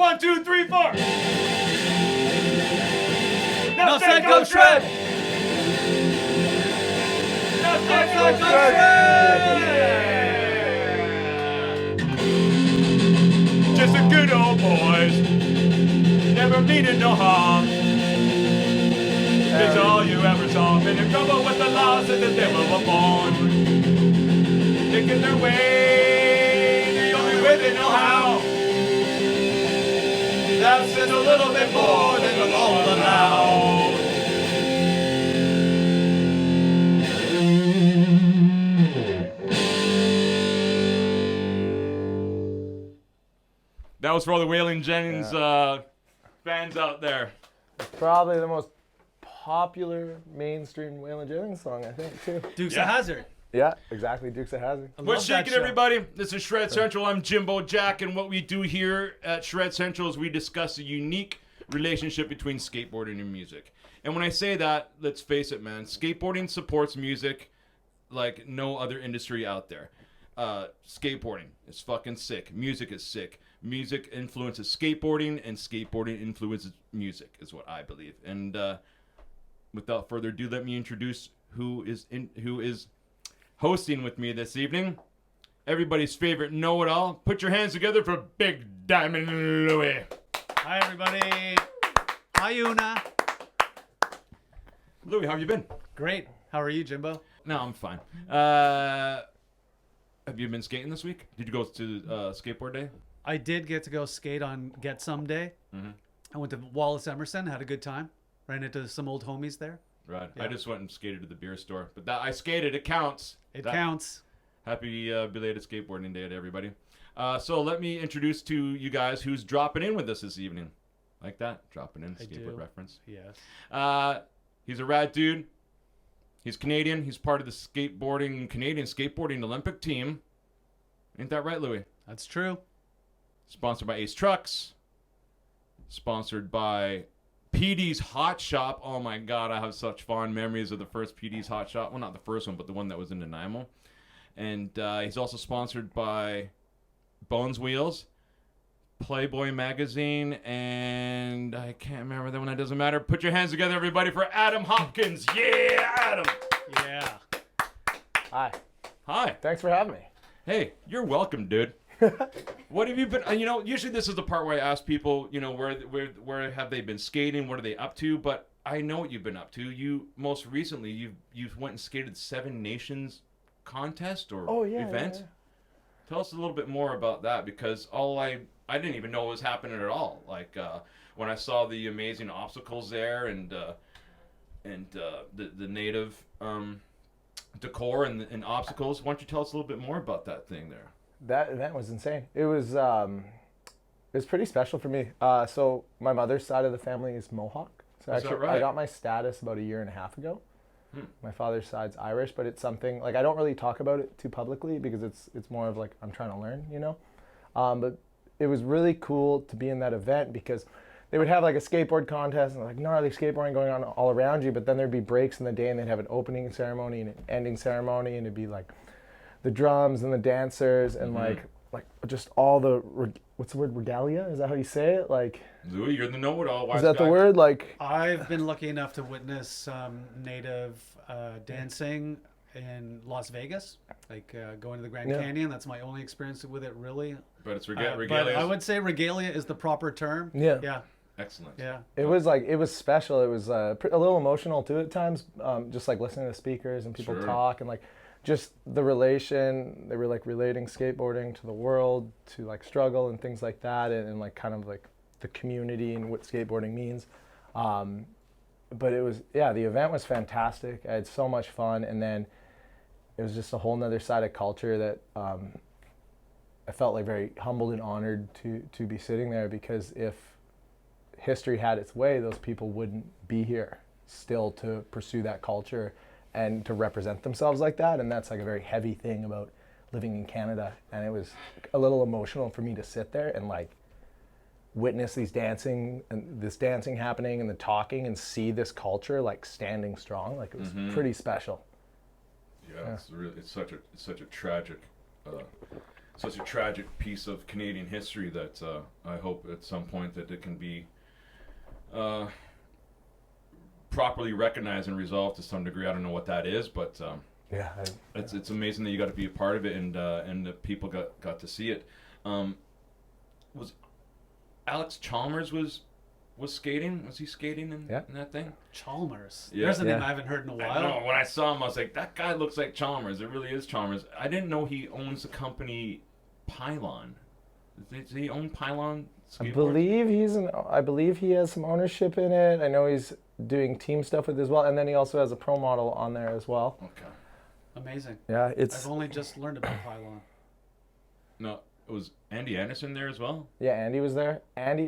1, 2, 3, 4. Now say go shred! Now say go shred! Just a good old boys, never meaning no harm. It's all you ever saw. Been in trouble with the law since the devil was born. Thinking their way, the only way they know how. That's just a little bit more than the law will allow. That was for all the Waylon Jennings fans out there. Probably the most popular mainstream Waylon Jennings song, I think, too. Dukes of Hazzard. Yeah, exactly. Dukes of Hazzard. What's shaking, everybody? This is Shred Central. I'm Jimbo Jack, and what we do here at Shred Central is we discuss a unique relationship between skateboarding and music. And when I say that, let's face it, man, skateboarding supports music like no other industry out there. Skateboarding is fucking sick. Music is sick. Music influences skateboarding, and skateboarding influences music, is what I believe. And without further ado, let me introduce who is hosting with me this evening. Everybody's favorite know-it-all. Put your hands together for Big Diamond Louie. Hi, everybody. Hi, Una. Louie, how have you been? Great. How are you, Jimbo? No, I'm fine. Have you been skating this week? Did you go to skateboard day? I did get to go skate on Get Some Day. Mm-hmm. I went to Wallace Emerson, had a good time. Ran into some old homies there. Right. Yeah. I just went and skated to the beer store. But I skated. It counts. It counts. Happy belated skateboarding day to everybody. So let me introduce to you guys who's dropping in with us this evening. Like that? Dropping in. Skateboard reference. Yes. He's a rad dude. He's Canadian. He's part of the Canadian skateboarding Olympic team. Ain't that right, Louie? That's true. Sponsored by Ace Trucks. Sponsored by PD's Hot Shop. Oh my God, I have such fond memories of the first PD's Hot Shop. Well, not the first one, but the one that was in Nanaimo. And he's also sponsored by Bones Wheels, Playboy Magazine, and I can't remember that one. That doesn't matter. Put your hands together, everybody, for Adam Hopkins. Yeah, Adam. Yeah. Hi. Hi. Thanks for having me. Hey, you're welcome, dude. What have you been? Usually this is the part where I ask people, where have they been skating? What are they up to? But I know what you've been up to. You most recently you went and skated 7 Nations contest or event. Yeah. Tell us a little bit more about that, because I didn't even know it was happening at all. Like when I saw the amazing obstacles there and the native decor and obstacles. Why don't you tell us a little bit more about that thing there? That event was insane. It was pretty special for me. So my mother's side of the family is Mohawk. So Is that right? I got my status about 1.5 years ago. My father's side's Irish, but it's something like I don't really talk about it too publicly because it's more of like I'm trying to learn, But it was really cool to be in that event because they would have like a skateboard contest and like gnarly skateboarding going on all around you, but then there'd be breaks in the day and they'd have an opening ceremony and an ending ceremony, and it'd be like the drums and the dancers and like just all the what's the word, regalia? Is that how you say it? Like, Louie, you're the know-it-all. Is that the word? Like, I've been lucky enough to witness native dancing in Las Vegas, like going to the Grand Canyon. That's my only experience with it, really. But it's regalia. But I would say regalia is the proper term. Yeah. Yeah. Excellent. Yeah. it was special. It was a little emotional too at times, just like listening to speakers and people talk and like just the relation. They were like relating skateboarding to the world, to like struggle and things like that, and like kind of like the community and what skateboarding means. But it was, the event was fantastic. I had so much fun, and then it was just a whole nother side of culture that I felt like very humbled and honored to be sitting there, because if history had its way, those people wouldn't be here still to pursue that culture and to represent themselves like that. And that's like a very heavy thing about living in Canada. And it was a little emotional for me to sit there and like witness this dancing happening and the talking and see this culture like standing strong. Like, it was pretty special. Yeah, it's such a tragic such a tragic piece of Canadian history that I hope at some point that it can be properly recognized and resolved to some degree. I don't know what that is, but Yeah, it's amazing that you got to be a part of it and that people got to see it. Was Alex Chalmers was skating? Was he skating in that thing? Chalmers. Yeah. There's a name Yeah. I haven't heard in a while. I know. When I saw him, I was like, that guy looks like Chalmers. It really is Chalmers. I didn't know he owns the company Pylon. Does he own Pylon skateboards? I believe he has some ownership in it. I know he's doing team stuff with it as well, and then he also has a pro model on there as well. Okay. Amazing. Yeah, I've only just learned about Pylon. No, it was Andy Anderson there as well? Yeah, Andy was there.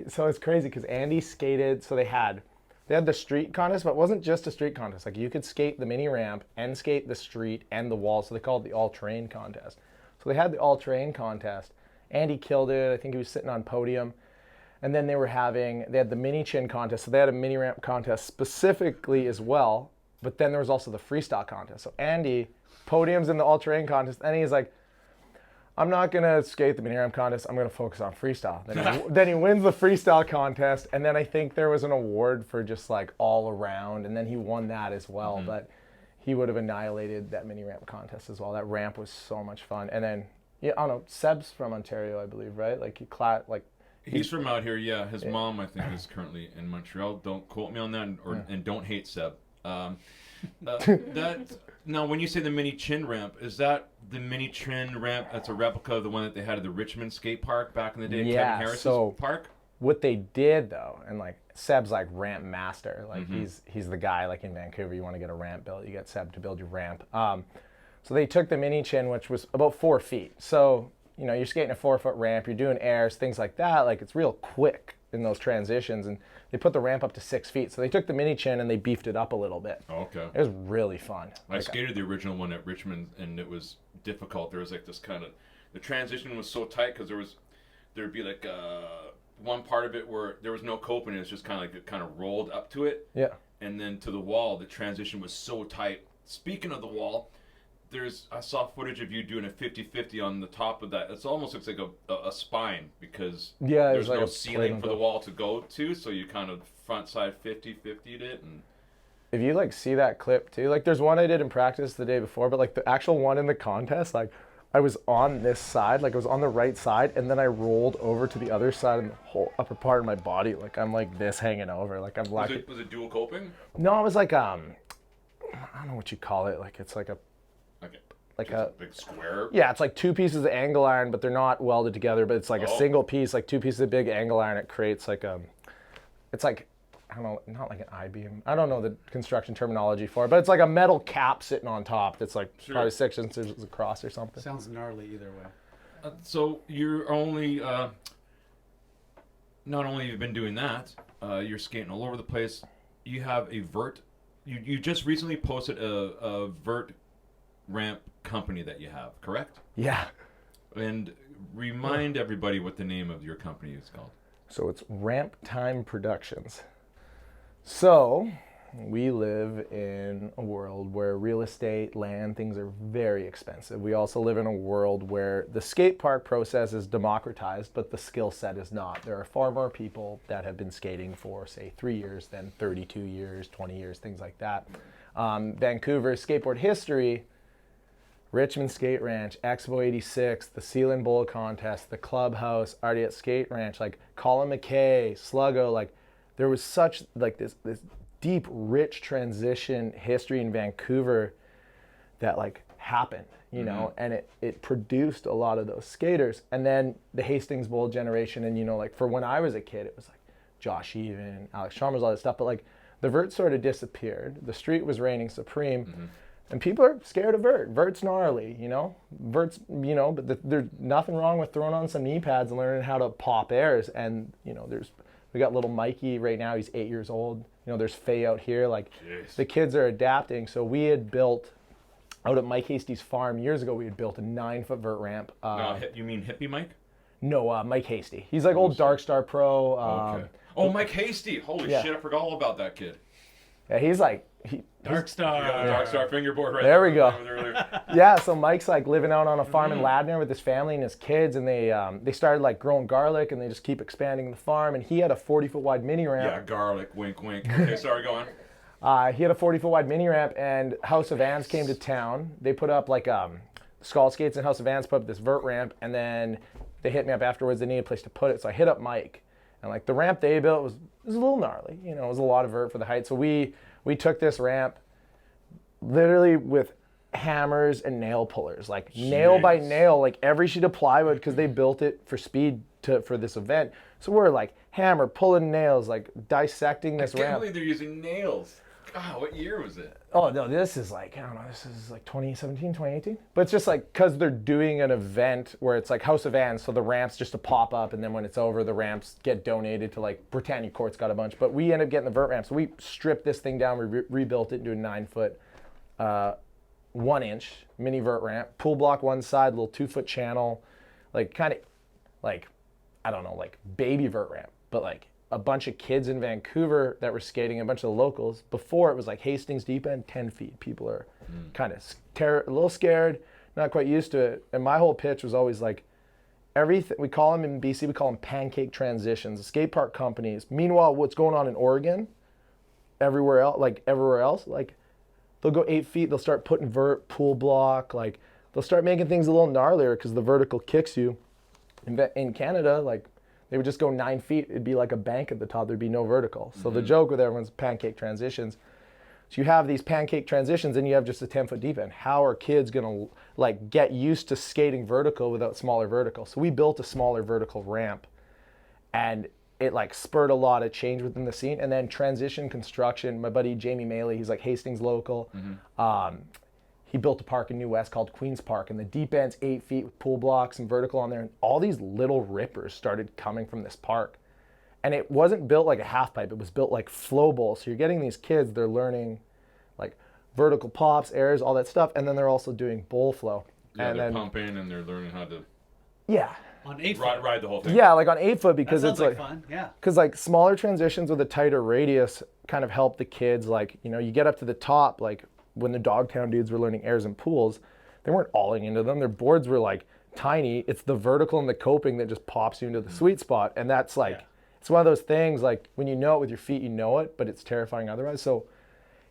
So it's crazy because Andy skated. So they had the street contest, but it wasn't just a street contest. Like you could skate the mini ramp and skate the street and the wall. So they called it the all-terrain contest. So they had the all-terrain contest. Andy killed it. I think he was sitting on podium. And then they had the mini chin contest. So they had a mini ramp contest specifically as well. But then there was also the freestyle contest. So Andy podiums in the all-terrain contest, and he's like, I'm not going to skate the mini ramp contest. I'm going to focus on freestyle. Then he wins the freestyle contest. And then I think there was an award for just like all around. And then he won that as well. Mm-hmm. But he would have annihilated that mini ramp contest as well. That ramp was so much fun. And then, I don't know, Seb's from Ontario, I believe, right? Like he's from out here, yeah. His mom, I think, is currently in Montreal. Don't quote me on that, and don't hate Seb. Now, when you say the mini chin ramp, is that the mini chin ramp that's a replica of the one that they had at the Richmond skate park back in the day, Kevin Harris's park? What they did, though, and like Seb's like ramp master. Like he's the guy, like in Vancouver, you want to get a ramp built, you get Seb to build your ramp. So they took the mini chin, which was about 4 feet. So, you're skating a 4-foot ramp, you're doing airs, things like that. Like it's real quick in those transitions, and they put the ramp up to 6 feet. So they took the mini chin and they beefed it up a little bit. Oh, okay. It was really fun. I skated the original one at Richmond, and it was difficult. There was like this kind of, the transition was so tight because there'd be like one part of it where there was no coping, and it's just kind of like it kind of rolled up to it. Yeah. And then to the wall, the transition was so tight. Speaking of the wall, I saw footage of you doing a 50-50 on the top of that. It almost looks like a spine because there's like no ceiling for the wall to go to, so you kind of front side 50-50'd it. And if you like see that clip too, like there's one I did in practice the day before, but like the actual one in the contest, like I was on this side, like I was on the right side, and then I rolled over to the other side, and the whole upper part of my body, like I'm like this hanging over, like I'm like. Was it dual coping? No, it was like I don't know what you call it. Like it's like a big square. Yeah, it's like 2 pieces of angle iron, but they're not welded together. But it's like a single piece, like 2 pieces of big angle iron. It creates like it's like, I don't know, not like an I-beam. I don't know the construction terminology for it, but it's like a metal cap sitting on top that's like probably 6 inches across or something. Sounds gnarly either way. So you're only, not only you've been doing that, you're skating all over the place. You have a vert. You just recently posted a vert ramp company that you have, correct? Yeah. And remind everybody what the name of your company is called. So it's Ramp Time Productions. So we live in a world where real estate, land, things are very expensive. We also live in a world where the skate park process is democratized, but the skill set is not. There are far more people that have been skating for, say, 3 years than 32 years, 20 years, things like that. Vancouver skateboard history, Richmond Skate Ranch, Expo 86, the Sealand Bowl contest, the Clubhouse, Artiat Skate Ranch, like Colin McKay, Sluggo, like there was such like this deep, rich transition history in Vancouver that like happened, and it produced a lot of those skaters. And then the Hastings Bowl generation, and like for when I was a kid, it was like Josh Even, Alex Chalmers, all that stuff, but like the vert sort of disappeared. The street was reigning supreme. Mm-hmm. And people are scared of vert. Vert's gnarly, Vert's, but there's nothing wrong with throwing on some knee pads and learning how to pop airs. And, we got little Mikey right now. He's 8 years old. There's Faye out here. Like, Jeez. The kids are adapting. So we had built, out at Mike Hasty's farm years ago, we had built a 9-foot vert ramp. You mean Hippie Mike? No, Mike Hasty. He's like old Dark Star Pro. Okay. Mike Hasty. Holy shit, I forgot all about that kid. Yeah, he's like Dark Star. Yeah, Dark Star fingerboard right There we go. Earlier. Yeah, so Mike's like living out on a farm in Ladner with his family and his kids, and they started like growing garlic, and they just keep expanding the farm. And he had a 40-foot wide mini ramp. Yeah, garlic, wink, wink. Okay, sorry, go on. He had a 40-foot wide mini ramp, and House of Vans came to town. They put up like Skull Skates and House of Vans put up this vert ramp, and then they hit me up afterwards. They needed a place to put it, so I hit up Mike, and like the ramp they built was a little gnarly. You know, it was a lot of vert for the height. So we took this ramp literally with hammers and nail pullers, like nail by nail, like every sheet of plywood, because they built it for speed for this event. So we're like hammer pulling nails, like dissecting this I can't ramp. believe they're using nails. God, what year was it? Oh no, this is like, I don't know, this is like 2017, 2018. But it's just like, because they're doing an event where it's like House of Vans, so the ramps just to pop up, and then when it's over, the ramps get donated to like Britannia Court's got a bunch. But we ended up getting the vert ramp, so we stripped this thing down, we rebuilt it into a 9-foot, 1-inch mini vert ramp, pool block one side, little 2-foot channel, like kind of like, I don't know, like baby vert ramp, but like a bunch of kids in Vancouver that were skating, a bunch of the locals. Before it was like Hastings deep end, 10 feet. People are kind of a little scared, not quite used to it. And my whole pitch was always like, everything, we call them in BC, we call them pancake transitions, the skate park companies. Meanwhile, what's going on in Oregon, everywhere else, like they'll go 8 feet, they'll start putting vert, pool block, like they'll start making things a little gnarlier because the vertical kicks you. In Canada, like they would just go 9 feet. It'd be like a bank at the top. There'd be no vertical. So the joke with everyone's pancake transitions. So you have these pancake transitions and you have just a 10-foot deep end. How are kids gonna like get used to skating vertical without smaller vertical? So we built a smaller vertical ramp, and it like spurred a lot of change within the scene. And then transition construction, my buddy Jamie Maley, he's like Hastings local. He built a park in New West called Queen's Park, and the deep end's 8 feet with pool blocks and vertical on there. And all these little rippers started coming from this park. And it wasn't built like a half pipe, it was built like flow bowl. So you're getting these kids, they're learning like vertical pops, airs, all that stuff. And then they're also doing bowl flow. Yeah, and they're then pumping and they're learning how to On 8 foot. ride the whole thing. yeah, like on 8 foot, because That it's sounds like fun. Yeah. because like smaller transitions with a tighter radius kind of help the kids. Like, you know, you get up to the top, like when the Dogtown dudes were learning airs and pools, they weren't alling into them. Their boards were like tiny. It's the vertical and the coping that just pops you into the sweet spot. And that's like, it's one of those things, like when you know it with your feet, you know it, but it's terrifying otherwise. So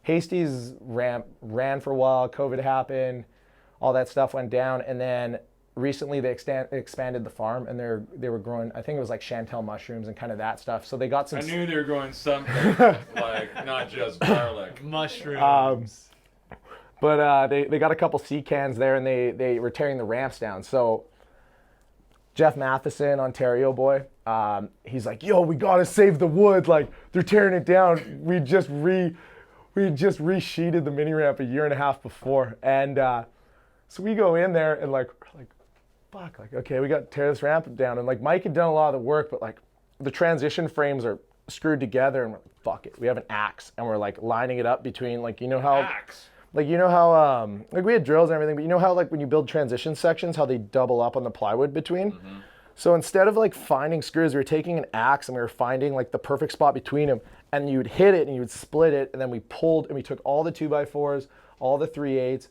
Hastie's ramp ran for a while, COVID happened, all that stuff went down. And then recently they expanded the farm, and they were growing, I think it was like Chantel mushrooms and kind of that stuff. So they got some. I knew they were growing something, like not just garlic. Mushrooms. But they got a couple sea cans there, and they were tearing the ramps down. So Jeff Matheson, Ontario boy, he's like, yo, we gotta save the wood. Like, they're tearing it down. We just resheeted the mini ramp a year and a half before. And so we go in there and like, fuck, like, okay, we got to tear this ramp down. And like Mike had done a lot of the work, but like the transition frames are screwed together, and we're like, fuck it. We have an axe, and we're like lining it up between, like, you know how... Axe. Like, you know how, like we had drills and everything, but you know how like when you build transition sections, how they double up on the plywood between? So instead of like finding screws, we were taking an axe and we were finding like the perfect spot between them, and you would hit it and you would split it, and then we pulled and we took all the 2x4s, all the 3/8,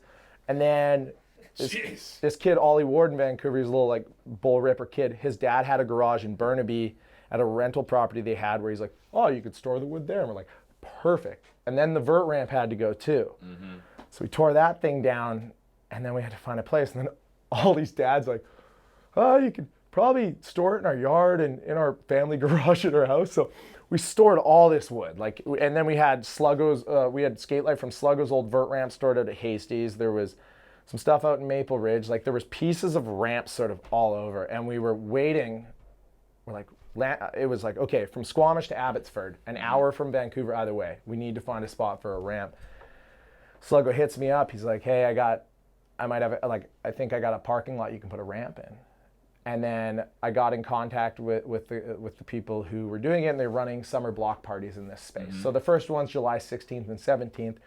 and then this kid, Ollie Ward in Vancouver, he's a little like bull ripper kid. His dad had a garage in Burnaby at a rental property they had where he's like, oh, you could store the wood there. And we're like, perfect. And then the vert ramp had to go too. So we tore that thing down, and then we had to find a place. And then all these dads like, oh, you could probably store it in our yard and in our family garage at our house. So we stored all this wood. Like, and then we had Sluggo's, we had skate light from Sluggo's old vert ramp stored out at Hastie's. There was some stuff out in Maple Ridge. Like, there was pieces of ramps sort of all over, and we were waiting. We're like, it was like, okay, from Squamish to Abbotsford, an hour from Vancouver either way. We need to find a spot for a ramp. Sluggo hits me up. He's like, hey, I think I got a parking lot you can put a ramp in. And then I got in contact with the people who were doing it, and they're running summer block parties in this space. So the first one's July 16th and 17th.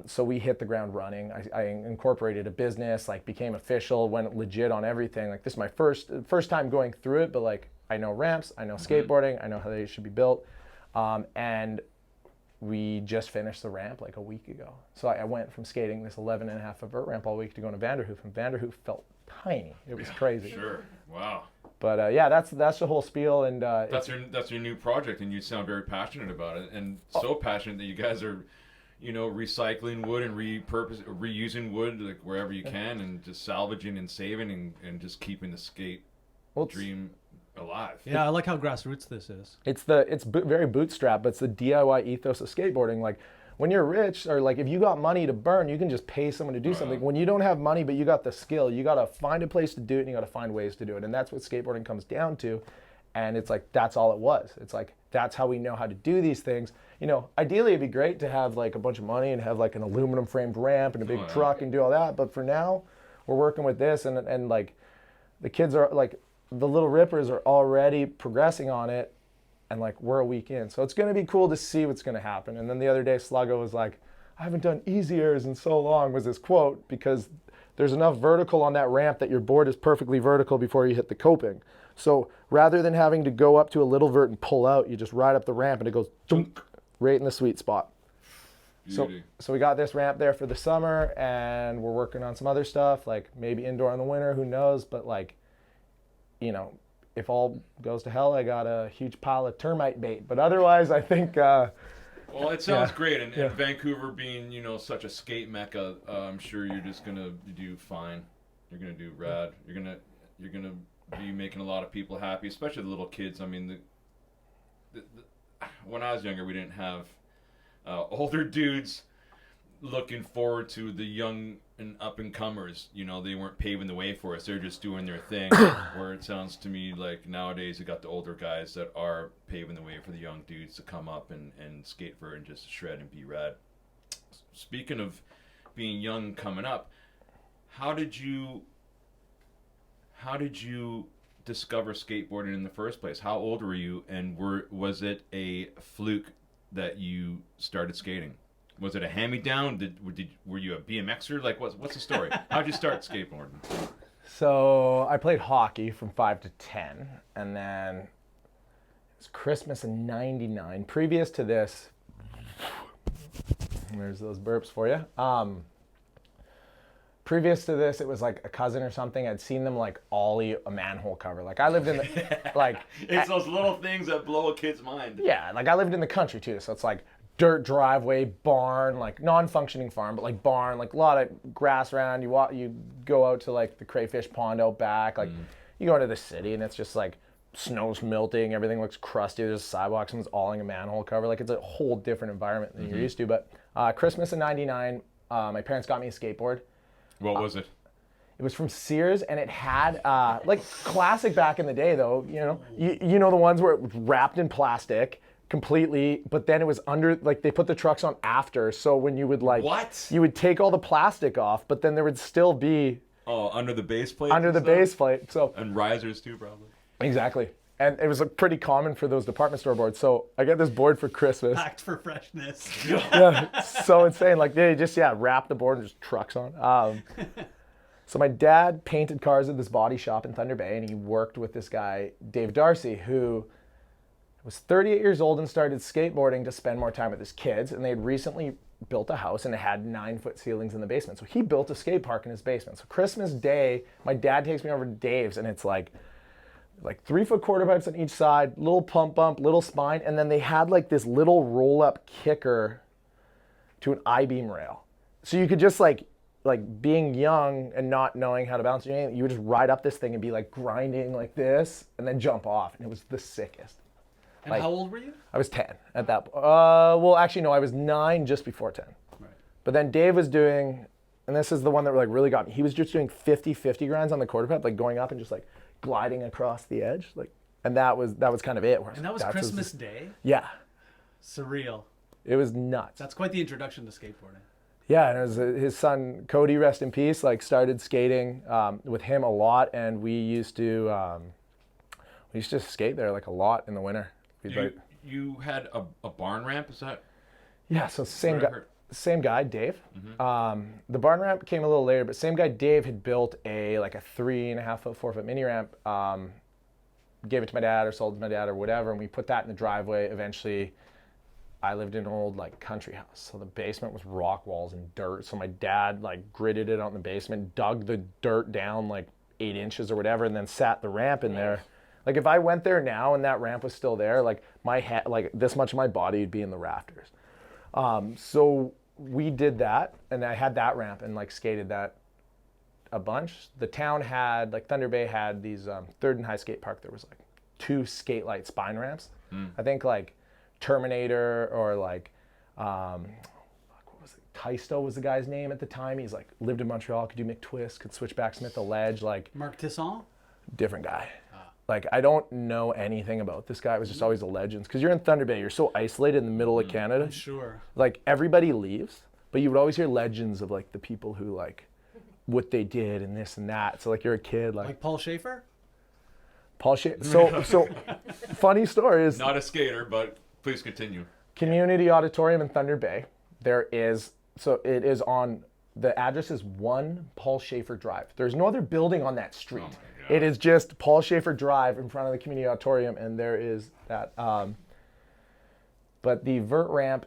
So we hit the ground running. I incorporated a business, like became official, went legit on everything. Like, this is my first time going through it, but like I know ramps, I know skateboarding, I know how they should be built. And we just finished the ramp like a week ago. So I went from skating this 11.5-foot vert ramp all week to going to Vanderhoof, and Vanderhoof felt tiny. It was crazy. Sure. Wow. But yeah, that's the whole spiel, and That's your new project, and you sound very passionate about it, and so passionate that you guys are, recycling wood and reusing wood like wherever you can, and just salvaging and saving and just keeping the skate dream alive. Yeah, I like how grassroots this is. It's very bootstrap, but it's the DIY ethos of skateboarding. Like when you're rich, or like if you got money to burn, you can just pay someone to do something. When you don't have money but you got the skill, you got to find a place to do it, and you got to find ways to do it. And that's what skateboarding comes down to. And it's like that's all it was. It's like that's how we know how to do these things. Ideally it'd be great to have like a bunch of money and have like an aluminum framed ramp and a big truck and do all that. But for now, we're working with this, and like the kids are like, the little rippers are already progressing on it, and like we're a week in. So it's going to be cool to see what's going to happen. And then the other day Sluggo was like, I haven't done easy airs in so long, was his quote, because there's enough vertical on that ramp that your board is perfectly vertical before you hit the coping. So rather than having to go up to a little vert and pull out, you just ride up the ramp and it goes dunk, right in the sweet spot. So we got this ramp there for the summer, and we're working on some other stuff, like maybe indoor in the winter, who knows, but like, if all goes to hell, I got a huge pile of termite bait. But otherwise, I think... well, it sounds great. And Vancouver being, such a skate mecca, I'm sure you're just going to do fine. You're going to do rad. You're going to be making a lot of people happy, especially the little kids. I mean, when I was younger, we didn't have older dudes looking forward to the young and up-and-comers. They weren't paving the way for us. They're just doing their thing. Where it sounds to me like nowadays you got the older guys that are paving the way for the young dudes to come up and skate for and just shred and be rad. Speaking of being young coming up, how did you discover skateboarding in the first place? How old were you, and was it a fluke that you started skating? Was it a hand-me-down? Were you a BMXer? Like, what's the story? How'd you start skateboarding? So I played hockey from 5 to 10, and then it was Christmas in '99. Previous to this, there's those burps for you. Previous to this, it was like a cousin or something. I'd seen them like ollie a manhole cover. Like I lived in the like. It's those little things that blow a kid's mind. Yeah, like I lived in the country too, so it's like dirt driveway, barn, like non-functioning farm, but like barn, like a lot of grass around. You go out to like the crayfish pond out back, like you go into the city and it's just like snow's melting, everything looks crusty, there's a sidewalk, someone's awling a manhole cover, like it's a whole different environment than you're used to. But Christmas in '99, my parents got me a skateboard. What was it? It was from Sears, and it had like classic back in the day though, you know the ones where it was wrapped in plastic completely, but then it was under, like they put the trucks on after, so when you would like you would take all the plastic off, but then there would still be under the base plate, base plate, so and risers too, probably. Exactly. And it was like pretty common for those department store boards. So I got this board for Christmas. Packed for freshness. Yeah, so insane. Like they just wrap the board and just trucks on. So my dad painted cars at this body shop in Thunder Bay, and he worked with this guy Dave Darcy, who was 38 years old and started skateboarding to spend more time with his kids. And they had recently built a house, and it had 9-foot ceilings in the basement. So he built a skate park in his basement. So Christmas Day, my dad takes me over to Dave's, and it's like 3-foot quarter pipes on each side, little pump bump, little spine, and then they had like this little roll-up kicker to an I-beam rail. So you could just like being young and not knowing how to balance anything, you would just ride up this thing and be like grinding like this and then jump off, and it was the sickest. And like, how old were you? I was 10 at that point. Well, actually, no, I was 9 just before 10. Right. But then Dave was doing, and this is the one that like really got me, he was just doing 50-50 grinds on the quarter pipe, like going up and just like gliding across the edge, like, and that was kind of it. And that was Christmas Day? Yeah. Surreal. It was nuts. That's quite the introduction to skateboarding. Yeah, and it was his son Cody, rest in peace, like started skating with him a lot, and we used to skate there like a lot in the winter. You had a barn ramp, is that? Yeah, so same guy, Dave. Mm-hmm. The barn ramp came a little later, but same guy, Dave, had built a 3.5-foot, 4-foot mini ramp, gave it to my dad or sold it to my dad or whatever, and we put that in the driveway. Eventually, I lived in an old like country house, so the basement was rock walls and dirt. So my dad like gridded it out in the basement, dug the dirt down like 8 inches or whatever, and then sat the ramp in there. Like if I went there now and that ramp was still there, like my head, like this much of my body would be in the rafters. So we did that, and I had that ramp and like skated that a bunch. The town had, like Thunder Bay had these, Third and High Skate Park, there was like 2 skate light spine ramps. I think like Terminator or like, what was it? Taisto was the guy's name at the time. He's like lived in Montreal, could do McTwist, could switch back Smith a ledge, like. Marc Tisson? Different guy. Like, I don't know anything about this guy. It was just always a legend. Because you're in Thunder Bay. You're so isolated in the middle of Canada. Sure. Like, everybody leaves. But you would always hear legends of, like, the people who, like, what they did and this and that. So, like, you're a kid. Like Paul Schaefer? Paul Schaefer. So funny story is... Not a skater, but please continue. Community Auditorium in Thunder Bay. There is... So, it is on... The address is 1 Paul Schaefer Drive. There's no other building on that street. Oh it is just Paul Schaefer Drive in front of the community auditorium, and there is that. But the vert ramp,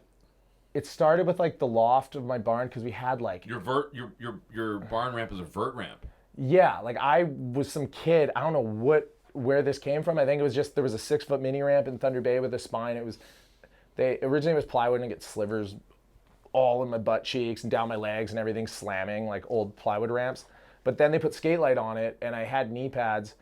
it started with like the loft of my barn because we had like Your barn ramp is a vert ramp. yeah, like I was some kid. I don't know where this came from. I think it was just there was a 6-foot mini ramp in Thunder Bay with a spine. They originally was plywood and get slivers all in my butt cheeks and down my legs and everything slamming like old plywood ramps. But then they put skate light on it, and I had knee pads.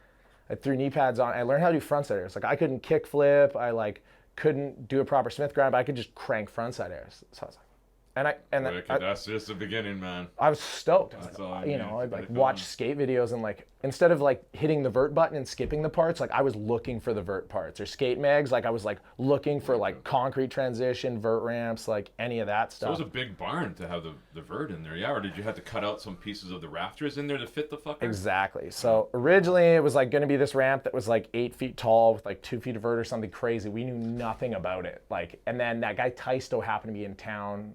I threw knee pads on. I learned how to do frontside airs. Like I couldn't kick flip. I like couldn't do a proper Smith grind, but I could just crank frontside airs. So I was like, That's just the beginning, man. I was stoked. I was That's like, all I you need. know, I'd like Get it watch going. skate videos and like instead of like hitting the vert button and skipping the parts, like I was looking for the vert parts or skate mags. Like I was like looking for like concrete transition, vert ramps, like any of that So stuff. it was a big barn to have the vert in there, yeah? Or did you have to cut out some pieces of the rafters in there to fit the fucker? Exactly. So originally it was like going to be this ramp that was like 8 feet tall with like 2 feet of vert or something crazy. We knew nothing about it. Like, and then that guy Taisto happened to be in town.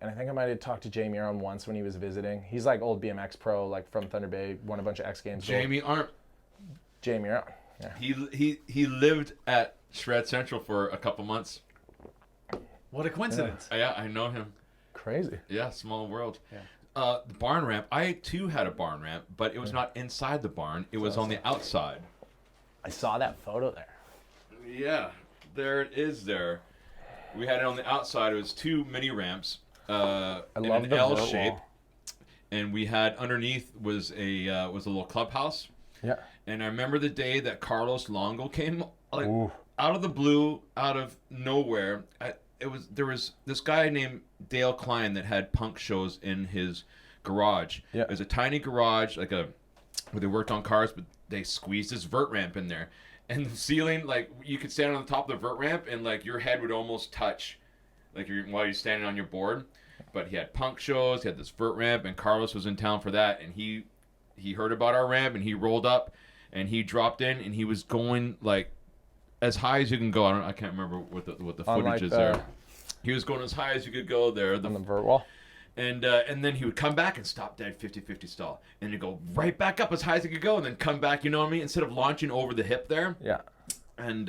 And I think I might have talked to Jamie Aron once when he was visiting. He's like old BMX pro, like from Thunder Bay, won a bunch of X Games. Jamie Aron. Jamie Aron. Yeah. He lived at Shred Central for a couple months. What a coincidence. Yeah, I know him. Crazy. Yeah, small world. Yeah. The barn ramp. I too had a barn ramp, but it was not inside the barn. It was on the outside. I saw that photo there. Yeah, there it is. There, we had it on the outside. It was 2 mini ramps. In love an the L vert shape, wall. and we had underneath was a little clubhouse. Yeah. And I remember the day that Carlos Longo came, like Ooh. out of the blue, out of nowhere. There was this guy named Dale Klein that had punk shows in his garage. Yeah. It was a tiny garage, like where they worked on cars, but they squeezed this vert ramp in there, and the ceiling, like you could stand on the top of the vert ramp, and like your head would almost touch, like while you're standing on your board. But he had punk shows, he had this vert ramp, and Carlos was in town for that, and he heard about our ramp, and he rolled up, and he dropped in, and he was going like as high as you can go. I can't remember what the footage like is there. He was going as high as you could go there. On the vert wall. And then he would come back and stop dead 50-50 stall, and he'd go right back up as high as he could go, and then come back. You know what I mean? Instead of launching over the hip there. Yeah. And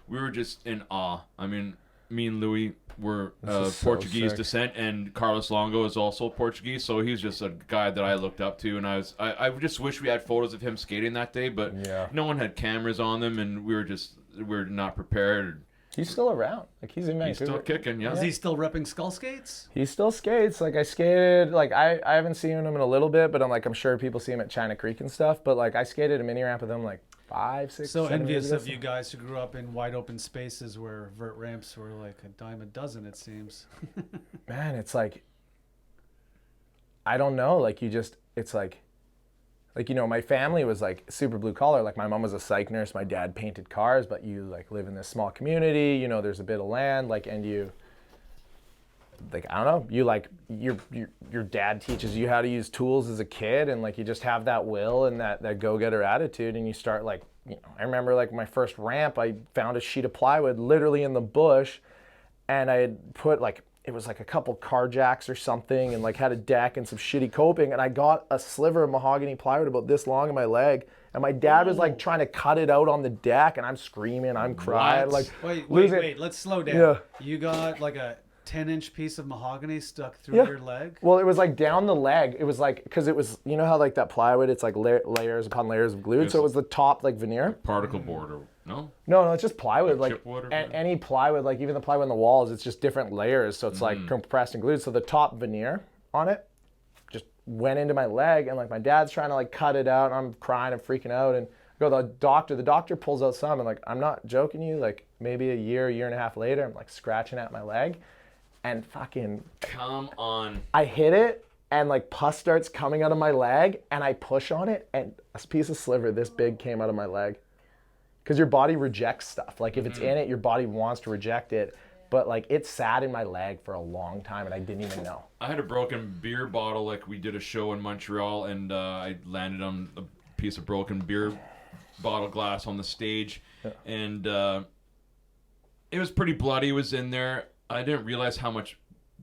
we were just in awe. I mean, me and Louis were This is so Portuguese sick. descent, and Carlos Longo is also Portuguese, so he's just a guy that I looked up to, and I just wish we had photos of him skating that day, but Yeah. no one had cameras on them, and we're not prepared. He's still around. Like he's in He's Vancouver. still kicking, yeah. Is he still repping skull skates? He still skates. Like I skated. Like I haven't seen him in a little bit, but I'm sure people see him at China Creek and stuff. But like I skated a mini ramp with him like 5, 6, So 7 years envious ago. of you guys who grew up in wide open spaces where vert ramps were like a dime a dozen, it seems. Man, it's like I don't know. Like it's like you know, my family was like super blue collar. Like my mom was a psych nurse, my dad painted cars, but you like live in this small community, you know, there's a bit of land, like, and you like, I don't know, you like your dad teaches you how to use tools as a kid, and like you just have that will and that go-getter attitude, and you start like, you know, I remember like my first ramp, I found a sheet of plywood literally in the bush, and I had put like, it was like a couple car jacks or something, and like had a deck and some shitty coping, and I got a sliver of mahogany plywood about this long in my leg, And my dad was like trying to cut it out on the deck, and I'm screaming, I'm crying, What? like Wait, let's slow down. Yeah. You got like a 10-inch piece of mahogany stuck through your leg? Well, it was like down the leg. It was like, because it was, you know how like that plywood, it's like layers upon layers of glued. Yes. So it was the top like veneer. Particle board or no? No, it's just plywood. Like chipboard or any plywood, like even the plywood on the walls, it's just different layers. So it's like compressed and glued. So the top veneer on it just went into my leg, and like my dad's trying to like cut it out, and I'm crying and freaking out. And I go to the doctor pulls out some, and like, I'm not joking you, like maybe a year and a half later, I'm like scratching at my leg. And fucking, Come on. I hit it, and like pus starts coming out of my leg, and I push on it, and a piece of sliver this big came out of my leg. Because your body rejects stuff. Like if it's in it, your body wants to reject it. But like it sat in my leg for a long time, and I didn't even know. I had a broken beer bottle. Like we did a show in Montreal, and I landed on a piece of broken beer bottle glass on the stage, and it was pretty bloody. It was in there. I didn't realize how much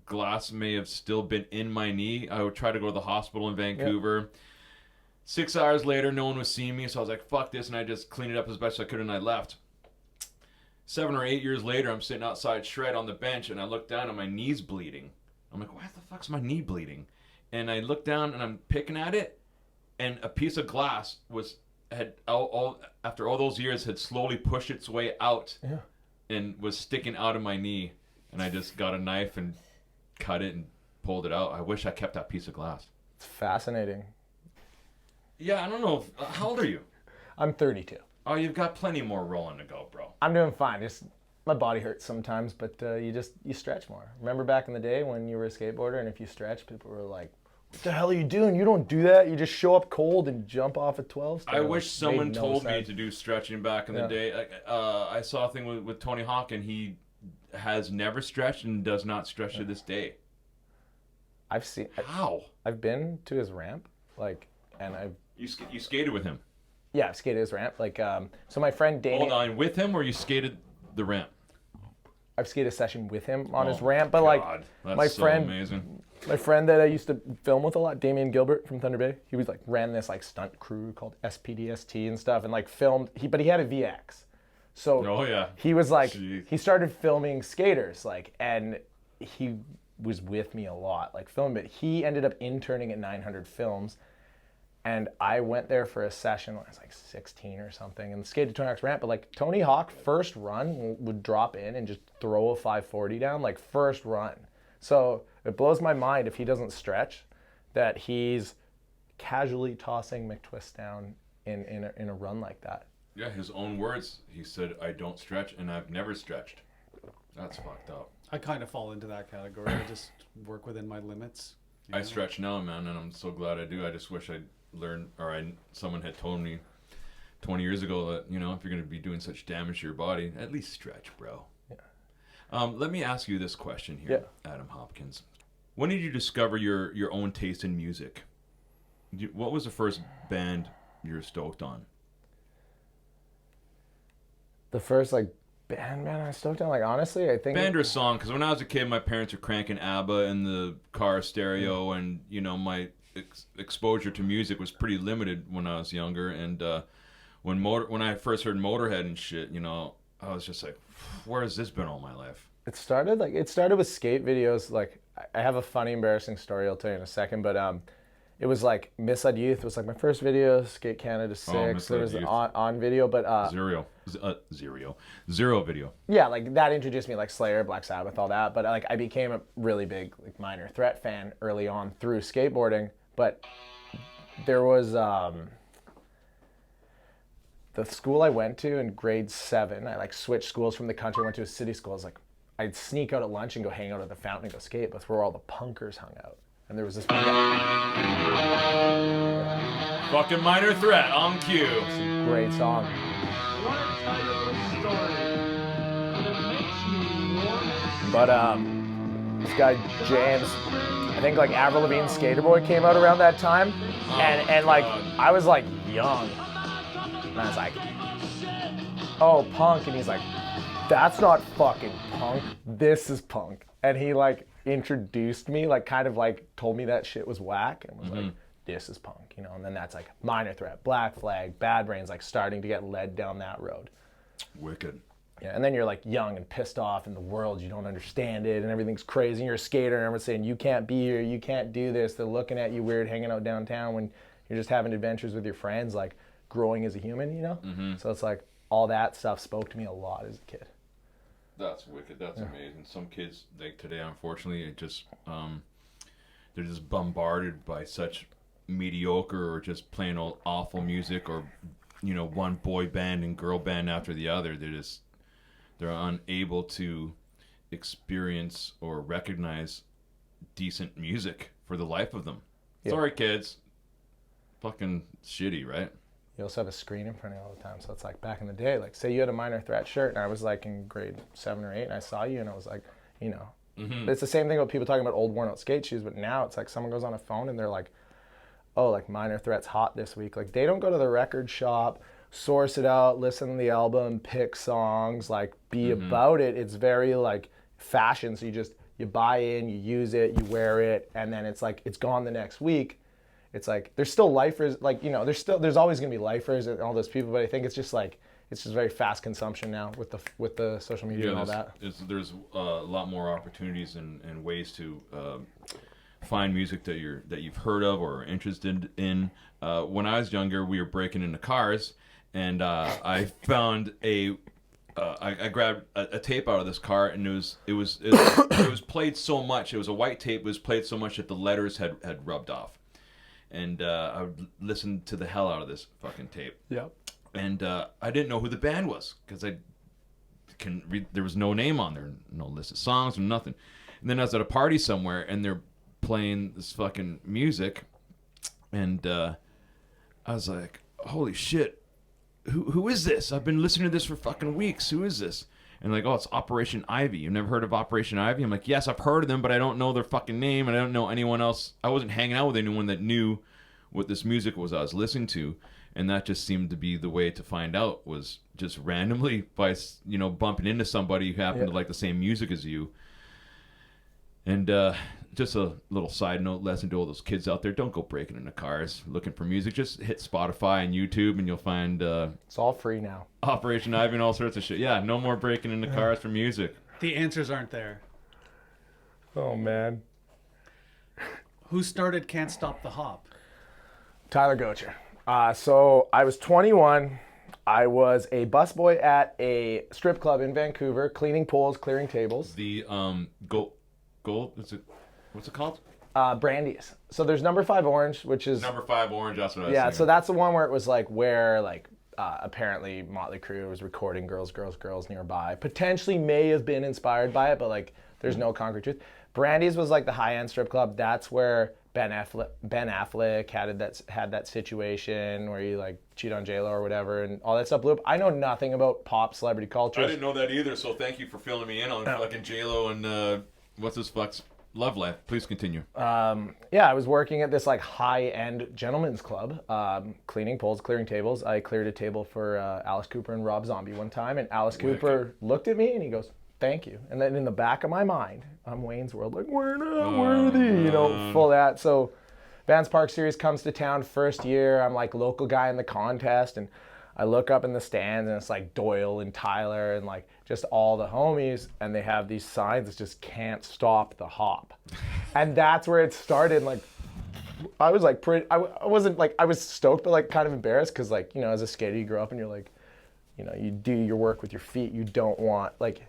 glass may have still been in my knee. I would try to go to the hospital in Vancouver. 6 hours later, no one was seeing me, so I was like, fuck this, and I just cleaned it up as best I could, and I left. 7 or 8 years later, I'm sitting outside Shred on the bench, and I look down and my knee's bleeding. I'm like, why the fuck's my knee bleeding? And I look down and I'm picking at it, and a piece of glass after all those years had slowly pushed its way out and was sticking out of my knee. And I just got a knife and cut it and pulled it out. I wish I kept that piece of glass. It's fascinating. Yeah, I don't know. How old are you? I'm 32. Oh, you've got plenty more rolling to go, bro. I'm doing fine. Just my body hurts sometimes, but you stretch more. Remember back in the day when you were a skateboarder, and if you stretch, people were like, "What the hell are you doing? You don't do that. You just show up cold and jump off a 12." I wish someone told me to do stretching back in the day. I saw a thing with Tony Hawk, and he has never stretched and does not stretch to this day. How? I've been to his ramp, like, and You skated with him? Yeah, I've skated his ramp. Like, so my friend Damien. Hold on, with him, or you skated the ramp? I've skated a session with him on his ramp, but like that's my so friend, amazing. My friend that I used to film with a lot, Damien Gilbert from Thunder Bay, he was like ran this like stunt crew called SPDST and stuff, and like filmed. But he had a VX, so he was like he started filming skaters, like, and he was with me a lot, like filming. But he ended up interning at 900 Films. And I went there for a session when I was like 16 or something, and skated Tony Hawk's ramp. But like Tony Hawk, first run would drop in and just throw a 540 down, like first run. So it blows my mind if he doesn't stretch, that he's casually tossing McTwist down in a run like that. Yeah, his own words. He said, "I don't stretch, and I've never stretched." That's fucked up. I kind of fall into that category. I just work within my limits. I stretch now, man, and I'm so glad I do. I just wish I'd learned, someone had told me 20 years ago that, you know, if you're going to be doing such damage to your body, at least stretch, bro. Yeah. Let me ask you this question here, Adam Hopkins. When did you discover your own taste in music? What was the first band you were stoked on? The first like band I was stoked on, like, honestly, I think band or song, because when I was a kid, my parents were cranking ABBA in the car stereo, and you know, my exposure to music was pretty limited when I was younger. And when I first heard Motorhead and shit, you know, I was just like, where has this been all my life? It started with skate videos. Like, I have a funny, embarrassing story I'll tell you in a second, but it was like Misled Youth was like my first video, Skate Canada 6. There was on video, but Zero video. Yeah, like that introduced me like Slayer, Black Sabbath, all that. But like I became a really big like Minor Threat fan early on through skateboarding. But there was the school I went to in grade 7. I like switched schools from the country, went to a city school. I was like, I'd sneak out at lunch and go hang out at the fountain and go skate. That's where all the punkers hung out. And there was this one guy. Fucking Minor Threat on cue. It's a great song. But this guy James, I think like Avril Lavigne's Skater Boy came out around that time, and like I was like young, and I was like, oh, punk, and he's like, that's not fucking punk, this is punk, and he like introduced me, like kind of like told me that shit was whack, and was like, this is punk, you know. And then that's like Minor Threat, Black Flag, Bad Brains, like starting to get led down that road. Wicked. Yeah, and then you're like young and pissed off in the world, you don't understand it, and everything's crazy, and you're a skater, and everyone's saying, you can't be here, you can't do this, they're looking at you weird hanging out downtown when you're just having adventures with your friends, like growing as a human, you know? So it's like, all that stuff spoke to me a lot as a kid. That's wicked. That's amazing. Some kids, like today, unfortunately, it just, they're just bombarded by such mediocre or just plain old awful music, or, you know, one boy band and girl band after the other. They're unable to experience or recognize decent music for the life of them. Yeah. Sorry, kids. Fucking shitty, right? You also have a screen in front of you all the time, so it's like back in the day, like say you had a Minor Threat shirt and I was like in grade 7 or 8 and I saw you and I was like, you know, it's the same thing with people talking about old worn out skate shoes, but now it's like someone goes on a phone and they're like, oh, like Minor Threat's hot this week. Like they don't go to the record shop, source it out, listen to the album, pick songs, like be about it. It's very like fashion, so you buy in, you use it, you wear it, and then it's like it's gone the next week. It's like there's still lifers, like, you know, there's always gonna be lifers and all those people, but I think it's just very fast consumption now with the social media and all that. There's a lot more opportunities and ways to find music that you've heard of or are interested in. When I was younger, we were breaking into cars, and I found I grabbed a tape out of this car, and it was played so much. It was a white tape. It was played so much that the letters had rubbed off, and I would listen to the hell out of this fucking tape. Yep. And I didn't know who the band was because there was no name on there, no list of songs or nothing. And then I was at a party somewhere, and they're playing this fucking music, and I was like, holy shit, who is this? I've been listening to this for fucking weeks. Who is this? And like, oh, it's Operation Ivy. You've never heard of Operation Ivy? I'm like, yes, I've heard of them, but I don't know their fucking name, and I don't know anyone else. I wasn't hanging out with anyone that knew what this music was I was listening to, and that just seemed to be the way to find out, was just randomly by, you know, bumping into somebody who happened to like the same music as you. And just a little side note lesson to all those kids out there: don't go breaking into cars looking for music. Just hit Spotify and YouTube, and you'll find it's all free now. Operation Ivy and all sorts of shit. Yeah, no more breaking into cars for music. The answers aren't there. Oh man. Who started Can't Stop the Hop? Tyler Gocher. So I was 21. I was a busboy at a strip club in Vancouver, cleaning pools, clearing tables. The gold. What's it called? Brandy's. So there's Number 5 Orange, which is Number 5 Orange. That's what I was yeah. thinking. So that's the one where it was like where like apparently Motley Crue was recording Girls, Girls, Girls nearby. Potentially may have been inspired by it, but like there's no concrete truth. Brandy's was like the high-end strip club. That's where Ben Affleck had that situation where he like cheated on J-Lo or whatever, and all that stuff blew up. I know nothing about pop celebrity culture. I didn't know that either, so thank you for filling me in on fucking J-Lo and what's his fuck's love life. Please continue. Yeah, I was working at this like high-end gentleman's club, cleaning poles, clearing tables. I cleared a table for Alice Cooper and Rob Zombie one time, and Alice Cooper looked at me and he goes, "Thank you." And then in the back of my mind, I'm Wayne's World, like, we're not worthy, you know, full of that. So Vans Park Series comes to town first year. I'm like local guy in the contest, and I look up in the stands, and it's like Doyle and Tyler and like just all the homies, and they have these signs that just "Can't Stop the Hop." And that's where it started. Like, I was like I wasn't like, I was stoked, but like kind of embarrassed, because like, you know, as a skater, you grow up and you're like, you know, you do your work with your feet. You don't want like,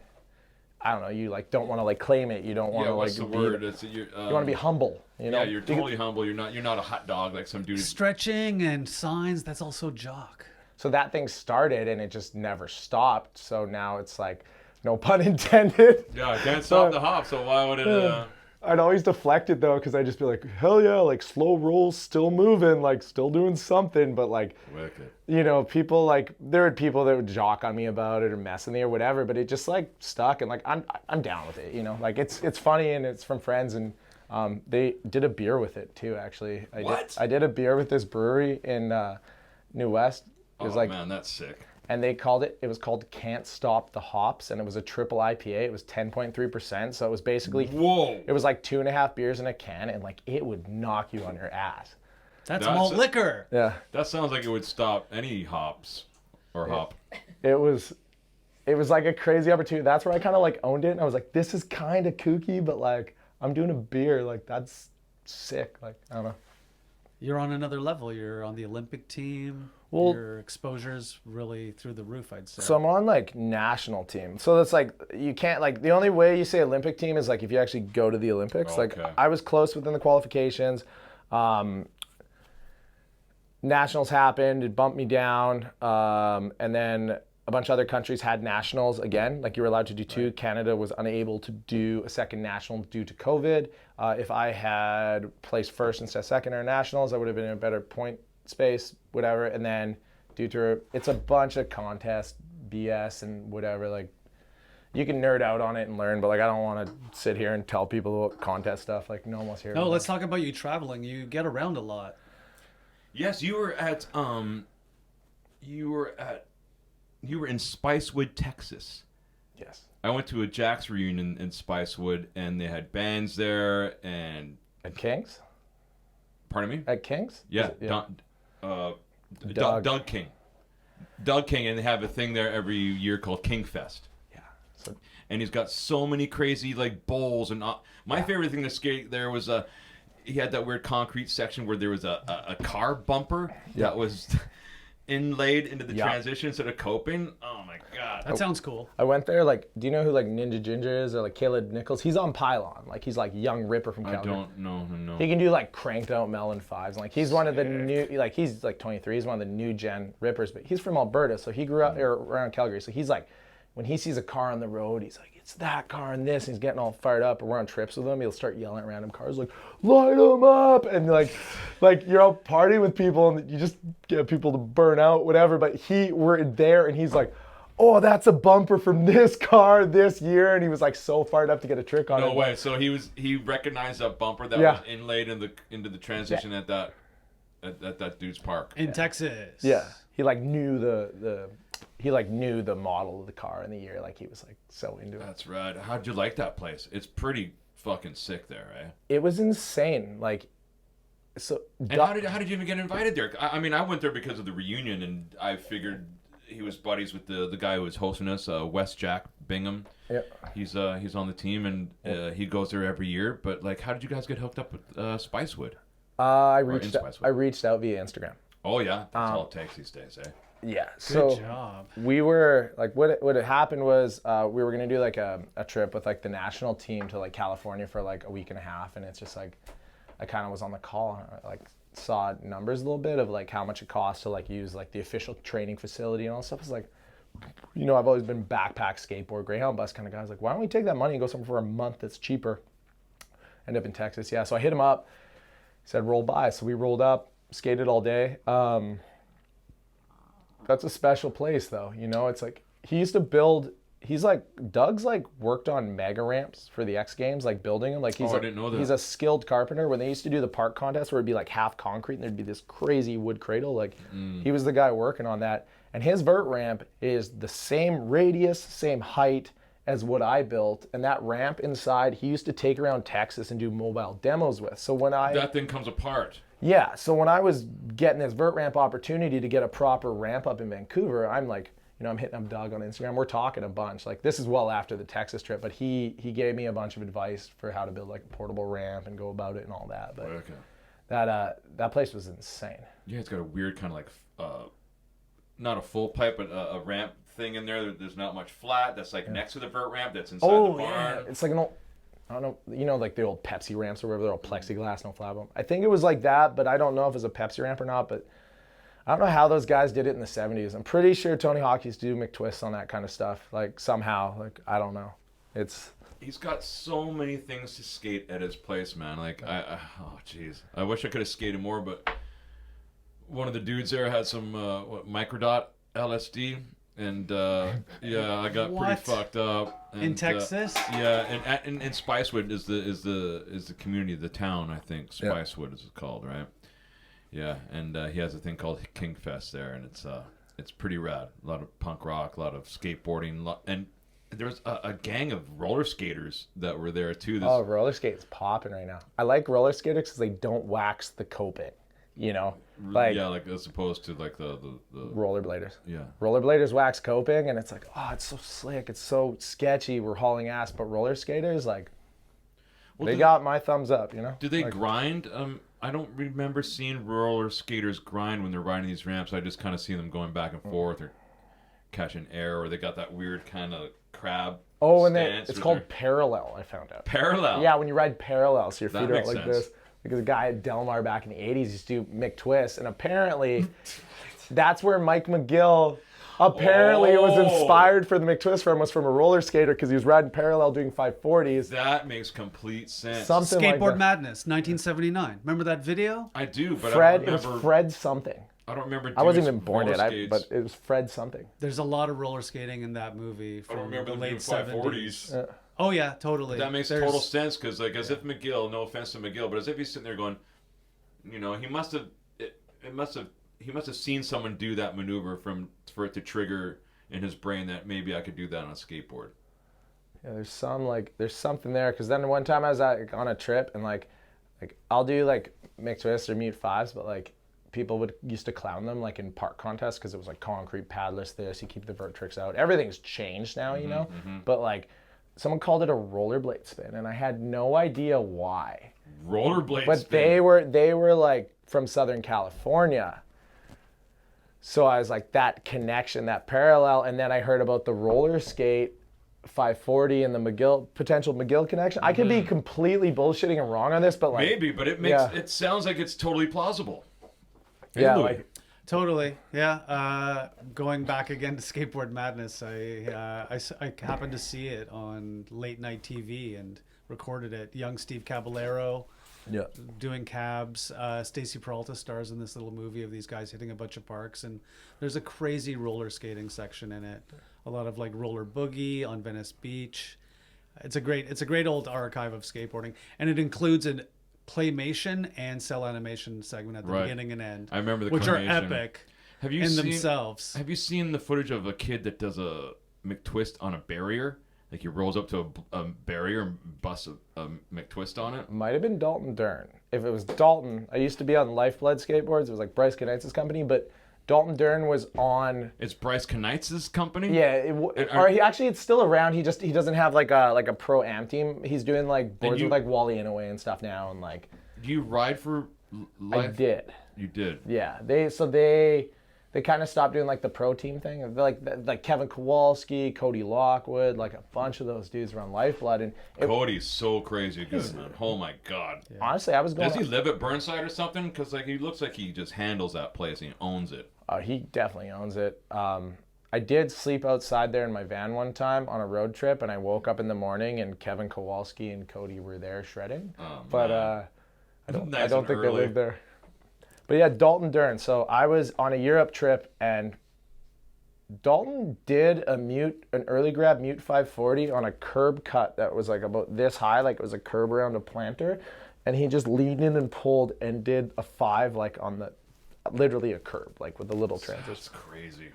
I don't know, you like don't want to like claim it. You don't want to like what's the word? You want to be humble, you know? Yeah, you're totally humble. You're not a hot dog like some dude. Stretching and signs, that's also jock. So that thing started and it just never stopped. So now it's like, no pun intended. Yeah, I can't stop the hop, so why would it... I'd always deflect it though, because I'd just be like, hell yeah, like slow rolls, still moving, like still doing something. But like, wicked. You know, people like, there were people that would jock on me about it or mess with me or whatever, but it just like stuck, and like, I'm down with it, you know? Like it's funny, and it's from friends, and they did a beer with it too, actually. I did a beer with this brewery in New West. It was man, that's sick. And it was called Can't Stop the Hops, and it was a triple IPA. It was 10.3%, so it was basically, whoa. It was like 2.5 beers in a can, and like it would knock you on your ass. That's malt liquor. Yeah. That sounds like it would stop any hops or hop. It was like a crazy opportunity. That's where I kind of like owned it. And I was like, this is kind of kooky, but like I'm doing a beer. Like that's sick. Like, I don't know. You're on another level. You're on the Olympic team. Well, your exposure's really through the roof, I'd say. So I'm on like national team. So that's like, you can't like, the only way you say Olympic team is like if you actually go to the Olympics. Okay. Like I was close within the qualifications. Nationals happened, it bumped me down. And then a bunch of other countries had nationals again. Like you were allowed to do two. Right. Canada was unable to do a second national due to COVID. If I had placed first instead of second in our nationals, I would have been in a better point space, whatever. And then due to, it's a bunch of contest BS and whatever. Like you can nerd out on it and learn, but like I don't want to sit here and tell people about contest stuff. Like no one wants to hear about it. No, let's talk about you traveling. You get around a lot. Yes, you were in Spicewood, Texas. Yes. I went to a Jack's reunion in Spicewood, and they had bands there, and at King's. Pardon me? At King's? Yeah. Doug King. Doug King, and they have a thing there every year called King Fest. Yeah. So, and he's got so many crazy like bowls and my favorite thing to skate there was he had that weird concrete section where there was a car bumper that was inlaid into the transition instead of coping. Oh my god, that sounds cool. I went there. Like, do you know who like Ninja Ginger is or like Caleb Nichols? He's on Pylon. Like he's like young Ripper from Calgary. I don't know. No. He can do like cranked out melon fives. Like he's one of the new. Like he's like 23. He's one of the new gen Rippers. But he's from Alberta, so he grew up around Calgary. So he's like, when he sees a car on the road, he's like, it's that car and this. And he's getting all fired up. Or we're on trips with him. He'll start yelling at random cars like, light them up. And like you're out partying with people and you just get people to burn out, whatever. But we're there and he's like, oh, that's a bumper from this car this year. And he was like so fired up to get a trick on it. No way. So he recognized that bumper that was inlaid into the transition at that dude's park. In Texas. Yeah. He like knew knew the model of the car in the year. Like he was like so into it. That's right. How'd you like that place? It's pretty fucking sick there, right? It was insane. Like, so. And how did you even get invited there? I mean, I went there because of the reunion, and I figured he was buddies with the guy who was hosting us, Wes Jack Bingham. Yeah. He's on the team, and he goes there every year. But like, how did you guys get hooked up with Spicewood? I reached out via Instagram. Oh yeah, that's all it takes these days, eh? Yeah. Good job. We were like, what had happened was we were gonna do like a trip with like the national team to like California for like a week and a half, and it's just like I kind of was on the call, and I, like saw numbers a little bit of like how much it costs to like use like the official training facility and all that stuff. It's like, you know, I've always been backpack, skateboard, Greyhound bus kind of guy. I was like, why don't we take that money and go somewhere for a month that's cheaper? End up in Texas. Yeah. So I hit him up. He said roll by. So we rolled up, skated all day. That's a special place though. You know, it's like he used to build. Doug's like worked on mega ramps for the X Games, like building them. Like I didn't know that. He's a skilled carpenter. When they used to do the park contest where it'd be like half concrete and there'd be this crazy wood cradle, like he was the guy working on that. And his vert ramp is the same radius, same height as what I built. And that ramp inside, he used to take around Texas and do mobile demos with. So when that thing comes apart. Yeah. So when I was getting this vert ramp opportunity to get a proper ramp up in Vancouver, I'm like, you know, I'm hitting up Doug on Instagram. We're talking a bunch. Like this is well after the Texas trip, but he gave me a bunch of advice for how to build like a portable ramp and go about it and all that. But that place was insane. Yeah, it's got a weird kind of like not a full pipe, but a ramp thing in there. There's not much flat. That's like next to the vert ramp. That's inside the barn. Yeah. It's like an old, I don't know, you know, like the old Pepsi ramps or whatever. They're all plexiglass, no flat bottom. I think it was like that, but I don't know if it's a Pepsi ramp or not. But I don't know how those guys did it in the 70s. I'm pretty sure Tony Hawk used to do McTwists on that kind of stuff. Like somehow, like I don't know. He's got so many things to skate at his place, man. Like oh jeez, I wish I could have skated more, but one of the dudes there had some microdot LSD, and I got pretty fucked up. And, in Texas? And Spicewood is the community, the town, I think. Spicewood is called, right? Yeah, and he has a thing called King Fest there, and it's pretty rad. A lot of punk rock, a lot of skateboarding, and there's a gang of roller skaters that were there too. Roller skate's popping right now. I like roller skaters because they don't wax the coping. you know, like yeah, like as opposed to like the rollerbladers. yeah. Rollerbladers wax coping, and it's like, oh, it's so slick, it's so sketchy. We're hauling ass, but roller skaters, like, they got my thumbs up, you know. Do they like, grind? I don't remember seeing roller skaters grind when they're riding these ramps. I just kind of see them going back and forth or catching air, or they got that weird kind of crab. Oh, and stance it's with called their- parallel. I found out. parallel. Yeah, when you ride parallel, so your That feet are out makes like sense. this. Because a guy at Delmar back in the 80s used to do McTwists, and apparently that's where Mike McGill apparently was inspired for the McTwist was from a roller skater because he was riding parallel doing 540s. That makes complete sense. Something like Skateboard that. Madness, 1979. Remember that video? I do, but Fred, I it don't was remember. Fred something. I don't remember. I wasn't doing even born roller yet, skates. but it was Fred something. There's a lot of roller skating in that movie I from don't remember the them doing late 540s. 70s. Oh yeah, totally. That makes There's- total sense because, like, as if McGill, no offense to McGill, but as if he's sitting there going, you know, he must have seen someone do that maneuver for it to trigger in his brain that maybe I could do that on a skateboard. Yeah, there's something there because then one time I was on a trip and like I'll do like McTwists or mute fives, but like people used to clown them like in park contests because it was like concrete padless this, you keep the vert tricks out. Everything's changed now, you know, but like someone called it a rollerblade spin and I had no idea why. Rollerblade But spin. they were like from Southern California. So I was like, that connection, that parallel, and then I heard about the roller skate 540 and the potential McGill connection. I could be completely bullshitting and wrong on this, but like Maybe, but it sounds like it's totally plausible. yeah, Louis. like Totally, yeah. Going back again to Skateboard Madness, I happened to see it on late night TV and recorded it. Young Steve Caballero yeah. doing cabs. Stacy Peralta stars in this little movie of these guys hitting a bunch of parks, and there's a crazy roller skating section in it. A lot of like roller boogie on Venice Beach. It's a great old archive of skateboarding, and it includes an claymation and cell animation segment at the beginning and end. I remember the which claymation. are epic Have you in seen, themselves. Have you seen the footage of a kid that does a McTwist on a barrier? Like he rolls up to a barrier and busts a McTwist on it? Might have been Dalton Dern. If it was Dalton, I used to be on Lifeblood Skateboards. It was like Bryce Knights' company, but Dalton Dern was on. It's Bryce Knights' company? Yeah, it's still around. He doesn't have like a pro am team. He's doing like boards with like Wally Inouye and stuff now, and like. Do you ride for life? I did. You did. Yeah, they kind of stopped doing like the pro team thing. Like Kevin Kowalski, Cody Lockwood, like a bunch of those dudes were on Lifeblood, and Cody's so crazy good, man. Oh my god. yeah. Honestly, I was going. Does he live at Burnside or something? Because like he looks like he just handles that place and he owns it. He definitely owns it. I did sleep outside there in my van one time on a road trip, and I woke up in the morning and Kevin Kowalski and Cody were there shredding. Oh, but man. I don't Nice think and they early. live there. But yeah, Dalton Dern. So I was on a Europe trip, and Dalton did an early grab mute 540 on a curb cut that was like about this high, like it was a curb around a planter, and he just leaned in and pulled and did a 5 like on the, literally a curb, like with a little transition. That's crazy.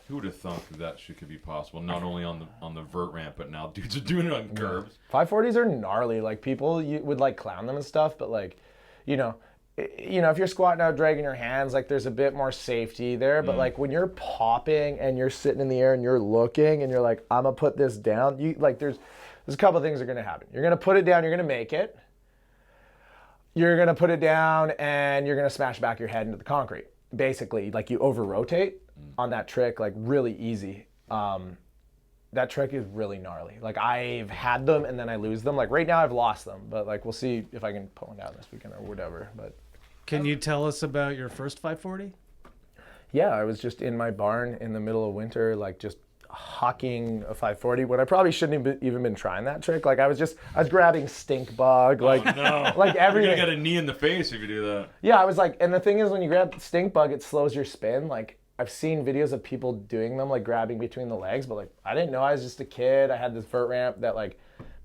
Who would have thought that shit could be possible? Not only on the vert ramp, but now dudes are doing it on curbs. 540s are gnarly. Like people would like clown them and stuff, but like, you know, if you're squatting out, dragging your hands, like there's a bit more safety there. But like when you're popping and you're sitting in the air and you're looking and you're like, I'm gonna put this down. You like there's a couple of things that are gonna happen. You're gonna put it down. You're gonna make it. You're gonna put it down and you're gonna smash back your head into the concrete. Basically, like you over rotate on that trick, like really easy. That trick is really gnarly. Like I've had them and then I lose them. Like right now I've lost them, but like we'll see if I can put one down this weekend or whatever. But Can you tell us about your first 540? yeah, I was just in my barn in the middle of winter, like just hucking a 540 when I probably shouldn't have even been trying that trick. Like I was grabbing stink bug, like No. like You're everything. gonna get a knee in the face if you do that. Yeah, I was like, and the thing is when you grab stink bug, it slows your spin. Like I've seen videos of people doing them, like grabbing between the legs, but like I didn't know. I was just a kid. I had this vert ramp that like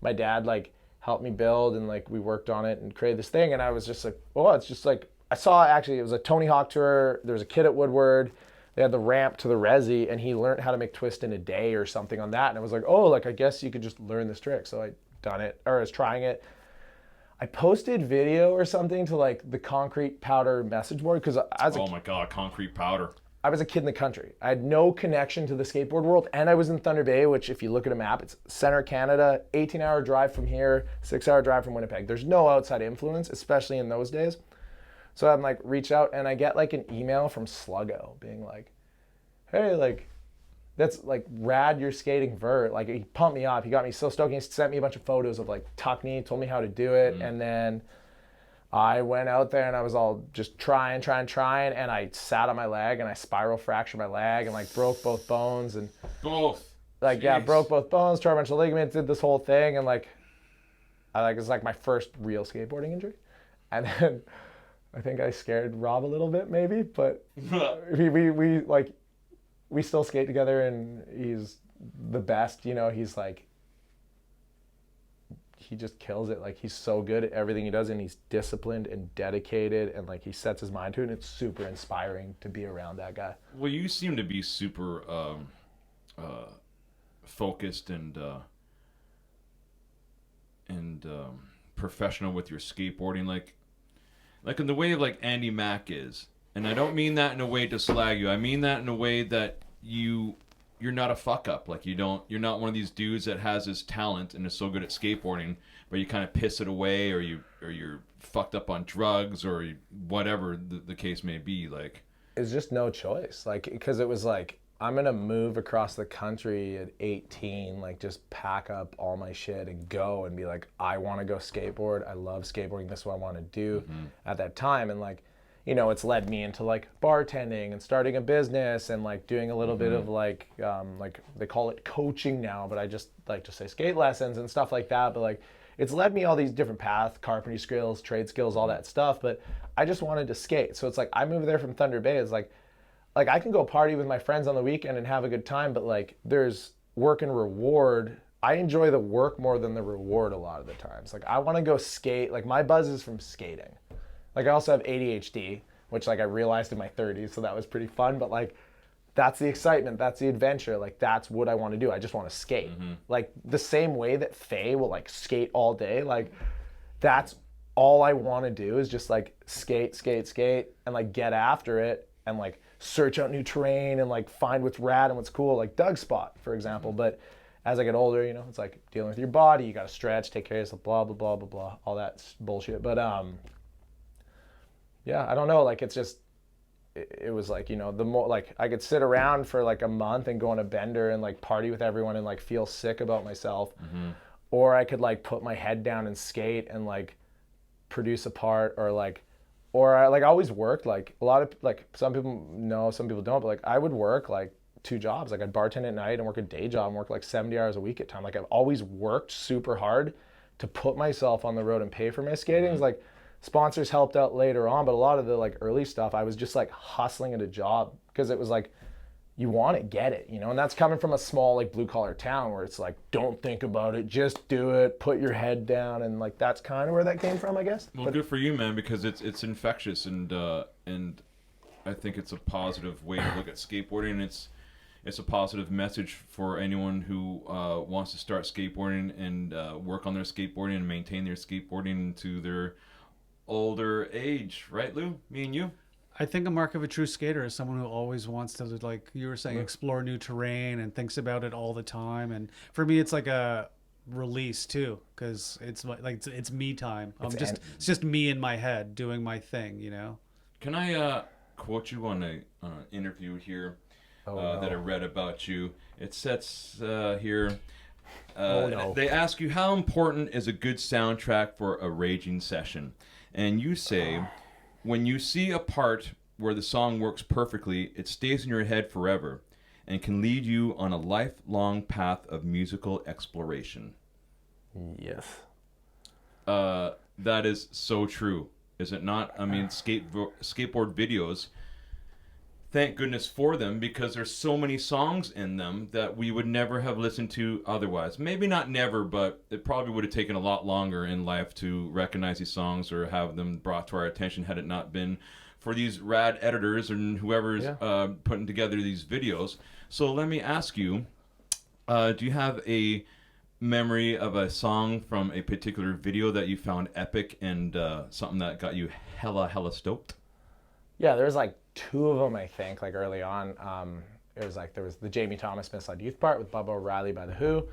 my dad like helped me build, and like we worked on it and created this thing. And I was just like, oh, it's just like I saw actually it was a Tony Hawk tour. There was a kid at Woodward. They had the ramp to the Resi, and he learned how to make twist in a day or something on that. And I was like, oh, like I guess you could just learn this trick. So I done it, or I was trying it. I posted video or something to like the concrete powder message board because Oh my God, concrete powder. I was a kid in the country. I had no connection to the skateboard world, and I was in Thunder Bay, which if you look at a map, it's center Canada, 18-hour drive from here, 6-hour drive from Winnipeg. There's no outside influence, especially in those days. So I'm like, reach out, and I get like an email from Sluggo being like, hey, like, that's like rad, you're skating vert. Like, he pumped me up. He got me so stoked. He sent me a bunch of photos of like Tuckney, told me how to do it, and then I went out there and I was all just trying, and I sat on my leg and I spiral fractured my leg and like broke both bones and like, Jeez. yeah, broke both bones, tore a bunch of ligaments, did this whole thing, and like, it's like my first real skateboarding injury. And then I think I scared Rob a little bit maybe, but we still skate together and he's the best, you know. He's like, he just kills it. Like, he's so good at everything he does, and he's disciplined and dedicated, and like he sets his mind to it, and it's super inspiring to be around that guy. Well, you seem to be super focused and professional with your skateboarding, like in the way like Andy Mack is. And I don't mean that in a way to slag you. I mean that in a way that you're not a fuck up. Like, you're not one of these dudes that has this talent and is so good at skateboarding, but you kind of piss it away, or you're fucked up on drugs, or whatever the case may be. Like, It's just no choice. Like, because it was like, I'm gonna move across the country at 18, like just pack up all my shit and go and be like, I want to go skateboard. I love skateboarding. This is what I want to do at that time. And like, you know, it's led me into like bartending and starting a business and like doing a little bit of like they call it coaching now, but I just like to say skate lessons and stuff like that. But like, it's led me all these different paths, carpentry skills, trade skills, all that stuff. But I just wanted to skate. So it's like, I moved there from Thunder Bay. It's like I can go party with my friends on the weekend and have a good time, but like, there's work and reward. I enjoy the work more than the reward a lot of the times. Like, I want to go skate. Like, my buzz is from skating. Like, I also have ADHD, which like I realized in my 30s, so that was pretty fun. But like, that's the excitement, that's the adventure. Like, that's what I want to do. I just want to skate. Like, the same way that Faye will like skate all day. Like, that's all I want to do is just like skate, and like get after it and like search out new terrain and like find what's rad and what's cool. Like Doug's spot, for example. But as I get older, you know, it's like dealing with your body. You got to stretch, take care of yourself, blah, blah, blah, blah, blah, all that bullshit. But yeah, I don't know. Like, it's just, it was like, you know, the more like I could sit around for like a month and go on a bender and like party with everyone and like feel sick about myself, or I could like put my head down and skate and like produce a part, or I always worked. Like, a lot of, like, some people know, some people don't, but like I would work like 2 jobs. Like, I'd bartend at night and work a day job and work like 70 hours a week at time. Like, I've always worked super hard to put myself on the road and pay for my skating. It's like, sponsors helped out later on, but a lot of the like early stuff, I was just like hustling at a job because it was like, you want it, get it, you know? And that's coming from a small like blue collar town where it's like, don't think about it, just do it, put your head down. And like, that's kind of where that came from, I guess. Well, good for you, man, because it's infectious, and I think it's a positive way to look at skateboarding. It's a positive message for anyone who wants to start skateboarding and work on their skateboarding and maintain their skateboarding to their older age, right, Lou? Me and you. I think a mark of a true skater is someone who always wants to, like you were saying, explore new terrain and thinks about it all the time. And for me, it's like a release too, because it's like it's me time. It's just me in my head doing my thing, you know. Can I quote you on an interview here that I read about you? It says here. They ask you, how important is a good soundtrack for a raging session? And you say, when you see a part where the song works perfectly, it stays in your head forever and can lead you on a lifelong path of musical exploration. Yes. That is so true, is it not? I mean, skateboard videos, thank goodness for them, because there's so many songs in them that we would never have listened to otherwise. Maybe not never, but it probably would have taken a lot longer in life to recognize these songs or have them brought to our attention had it not been for these rad editors and whoever's putting together these videos. So let me ask you, do you have a memory of a song from a particular video that you found epic and something that got you hella stoked? Yeah, there's like 2 of them, I think, like early on. It was like there was the Jamie Thomas Misled Youth part with Bubba O'Reilly by The Who.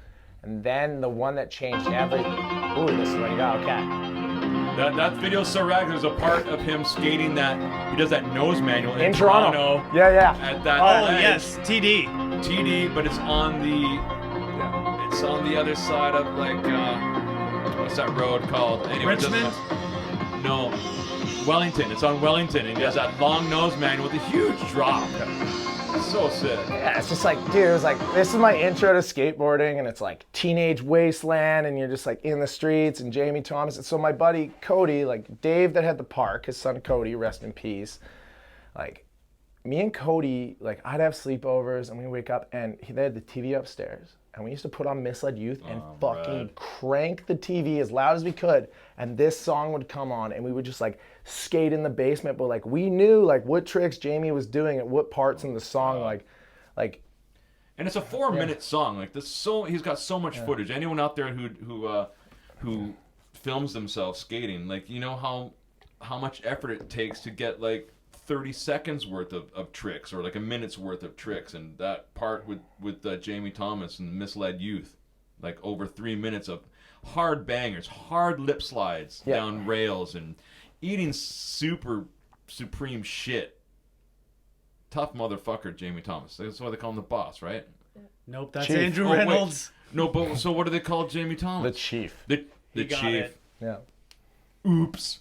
And then the one that changed everything. Ooh, this is what you got, okay. That video's so rad. There's a part of him skating that he does that nose manual in Toronto. Yeah. At that ledge. Yes, TD. TD, but it's on the it's on the other side of like what's that road called? Anyway, Richmond? No, Wellington. It's on Wellington, and he has that long nose manual with a huge drop. So sick. Yeah, it's just like, dude, it was like, this is my intro to skateboarding, and it's like teenage wasteland, and you're just like in the streets, and Jamie Thomas. And so my buddy Cody, like Dave that had the park, his son Cody, rest in peace, like me and Cody, like I'd have sleepovers, and we wake up, and they had the TV upstairs, and we used to put on Misled Youth and fucking crank the TV as loud as we could, and this song would come on, and we would just like skate in the basement, but like we knew like what tricks Jamie was doing at what parts in the song, like. And it's a 4-minute song. Like this, he's got so much footage. Anyone out there who films themselves skating, like you know how much effort it takes to get like 30 seconds worth of tricks or like a minute's worth of tricks, and that part with Jamie Thomas and Misled Youth, like over 3 minutes of hard bangers, hard lip slides down rails, and eating super supreme shit. Tough motherfucker, Jamie Thomas. That's why they call him the boss, right? Nope, that's Chief. Andrew Reynolds. No, but so what do they call Jamie Thomas? The Chief. The got Chief. it. Yeah. Oops.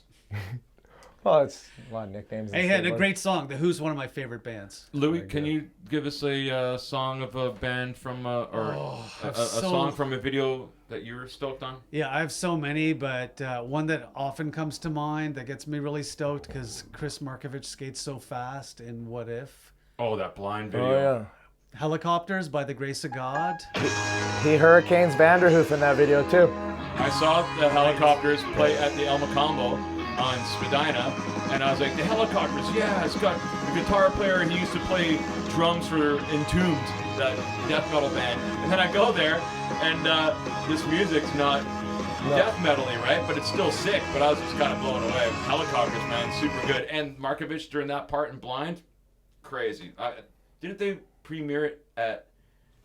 Well, it's a lot of nicknames. Hey, had a great song. The Who's one of my favorite bands. Louis, can you give us a song of a band from a song from a video that you're stoked on? Yeah, I have so many, but one that often comes to mind that gets me really stoked because Chris Markovich skates so fast in What If. Oh, that blind video. Oh yeah. Helicopters by the Grace of God. He Hurricanes Vanderhoof in that video too. I saw the Helicopters play at the El Macombo on Spadina, and I was like, the Helicopters, yeah, it's got the guitar player, he used to play drums for Entombed, that death metal band. And then I go there, and this music's not death metal-y, right? But it's still sick, but I was just kind of blown away. Helicopters, man, super good. And Markovich during that part in Blind, crazy. Didn't they premiere it at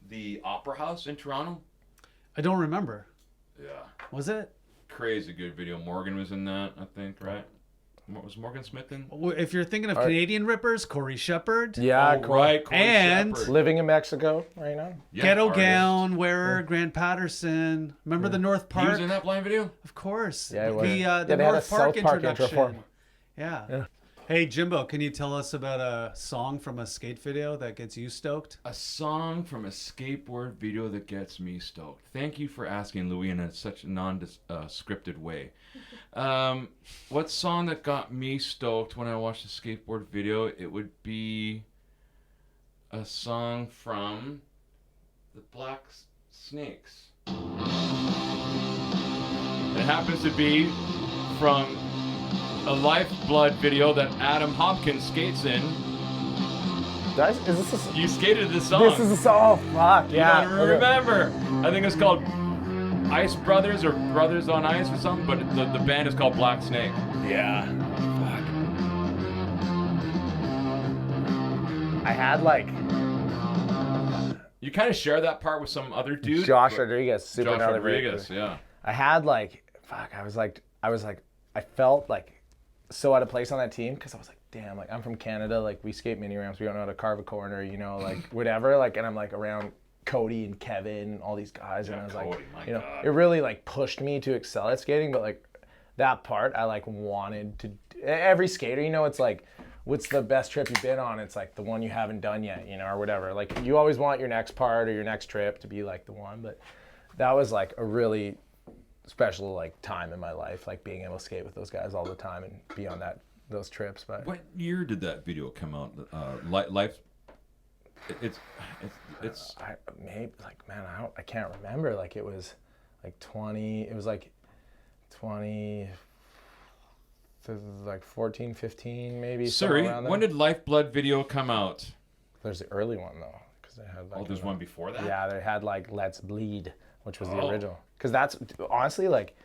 the Opera House in Toronto? I don't remember. Yeah. Was it? Crazy good video. Morgan was in that, I think, right? Was Morgan Smith in? If you're thinking of Canadian rippers, Corey Shepard. Yeah, Right. Corey And- Shepard. living in Mexico right now. Yeah, Ghetto artist. Gown wearer, Grant Patterson. Remember the North Park? He was in that blind video? Of course. Yeah, he was. The They had a North Park South Park intro introduction. for him. Yeah. Hey, Jimbo, can you tell us about a song from a skate video that gets you stoked? A song from a skateboard video that gets me stoked. Thank you for asking, Louis, in such a non-scripted way. What song that got me stoked when I watched a skateboard video? It would be a song from the Black Snakes. It happens to be from a Lifeblood video that Adam Hopkins skates in. Guys, is this a, You skated this song. this is a song? Oh, fuck, You yeah. gotta remember. I think it's called Ice Brothers or Brothers on Ice or something, but the band is called Black Snake. Yeah. Fuck. I had like You kind of share that part with some other dude. Josh but- Rodriguez, super Josh gnarly Rodriguez, breaker. yeah. I had like, fuck, I felt like so out of place on that team because I was like, damn, like I'm from Canada, like we skate mini ramps, we don't know how to carve a corner, you know, like whatever, like, and I'm like around Cody and Kevin and all these guys, and I was Cody, like, my you know, God. it really like pushed me to excel at skating, but like that part, I like wanted to. Every skater, you know, it's like, what's the best trip you've been on? It's like the one you haven't done yet, you know, or whatever. Like you always want your next part or your next trip to be like the one, but that was like a really special like time in my life, like being able to skate with those guys all the time and be on those trips. But What year did that video come out? Life. It's. I maybe like, man, I can't remember. Like it was like 20. It was like 20. Like 14, 15, maybe. Sorry, somewhere around there. when did Lifeblood video come out? There's the early one though, because they had like. Oh, there's one before that? Yeah, they had like Let's Bleed which was the original. Because that's honestly like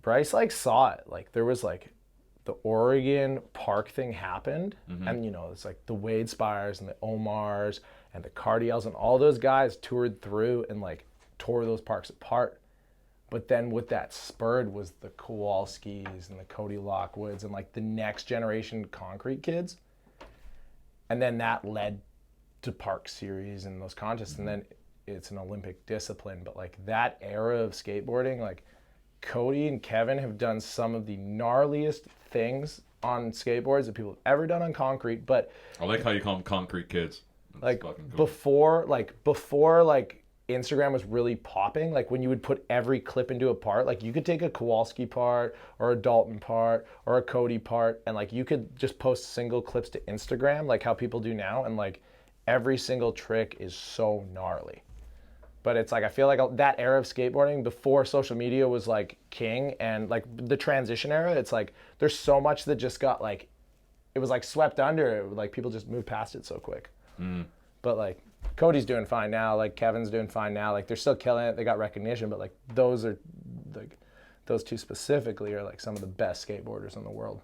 Bryce like saw it. Like there was like the Oregon Park thing happened, and you know it's like the Wade Spires and the Omars and the Cardiels and all those guys toured through and like tore those parks apart. But then what that spurred was the Kowalskis and the Cody Lockwoods and like the next generation concrete kids. And then that led to Park Series and those contests. And then it's an Olympic discipline. But like that era of skateboarding, like Cody and Kevin have done some of the gnarliest things on skateboards that people have ever done on concrete. But I like how you call them concrete kids. That's like fucking cool. before Instagram was really popping, like when you would put every clip into a part, like you could take a Kowalski part or a Dalton part or a Cody part and like you could just post single clips to Instagram like how people do now, and like every single trick is so gnarly. But it's like I feel like that era of skateboarding before social media was like king, and like the transition era, it's like there's so much that just got like it was like swept under, like people just moved past it so quick. But like Cody's doing fine now, like Kevin's doing fine now, like they're still killing it, they got recognition, but like those are like those two specifically are like some of the best skateboarders in the world.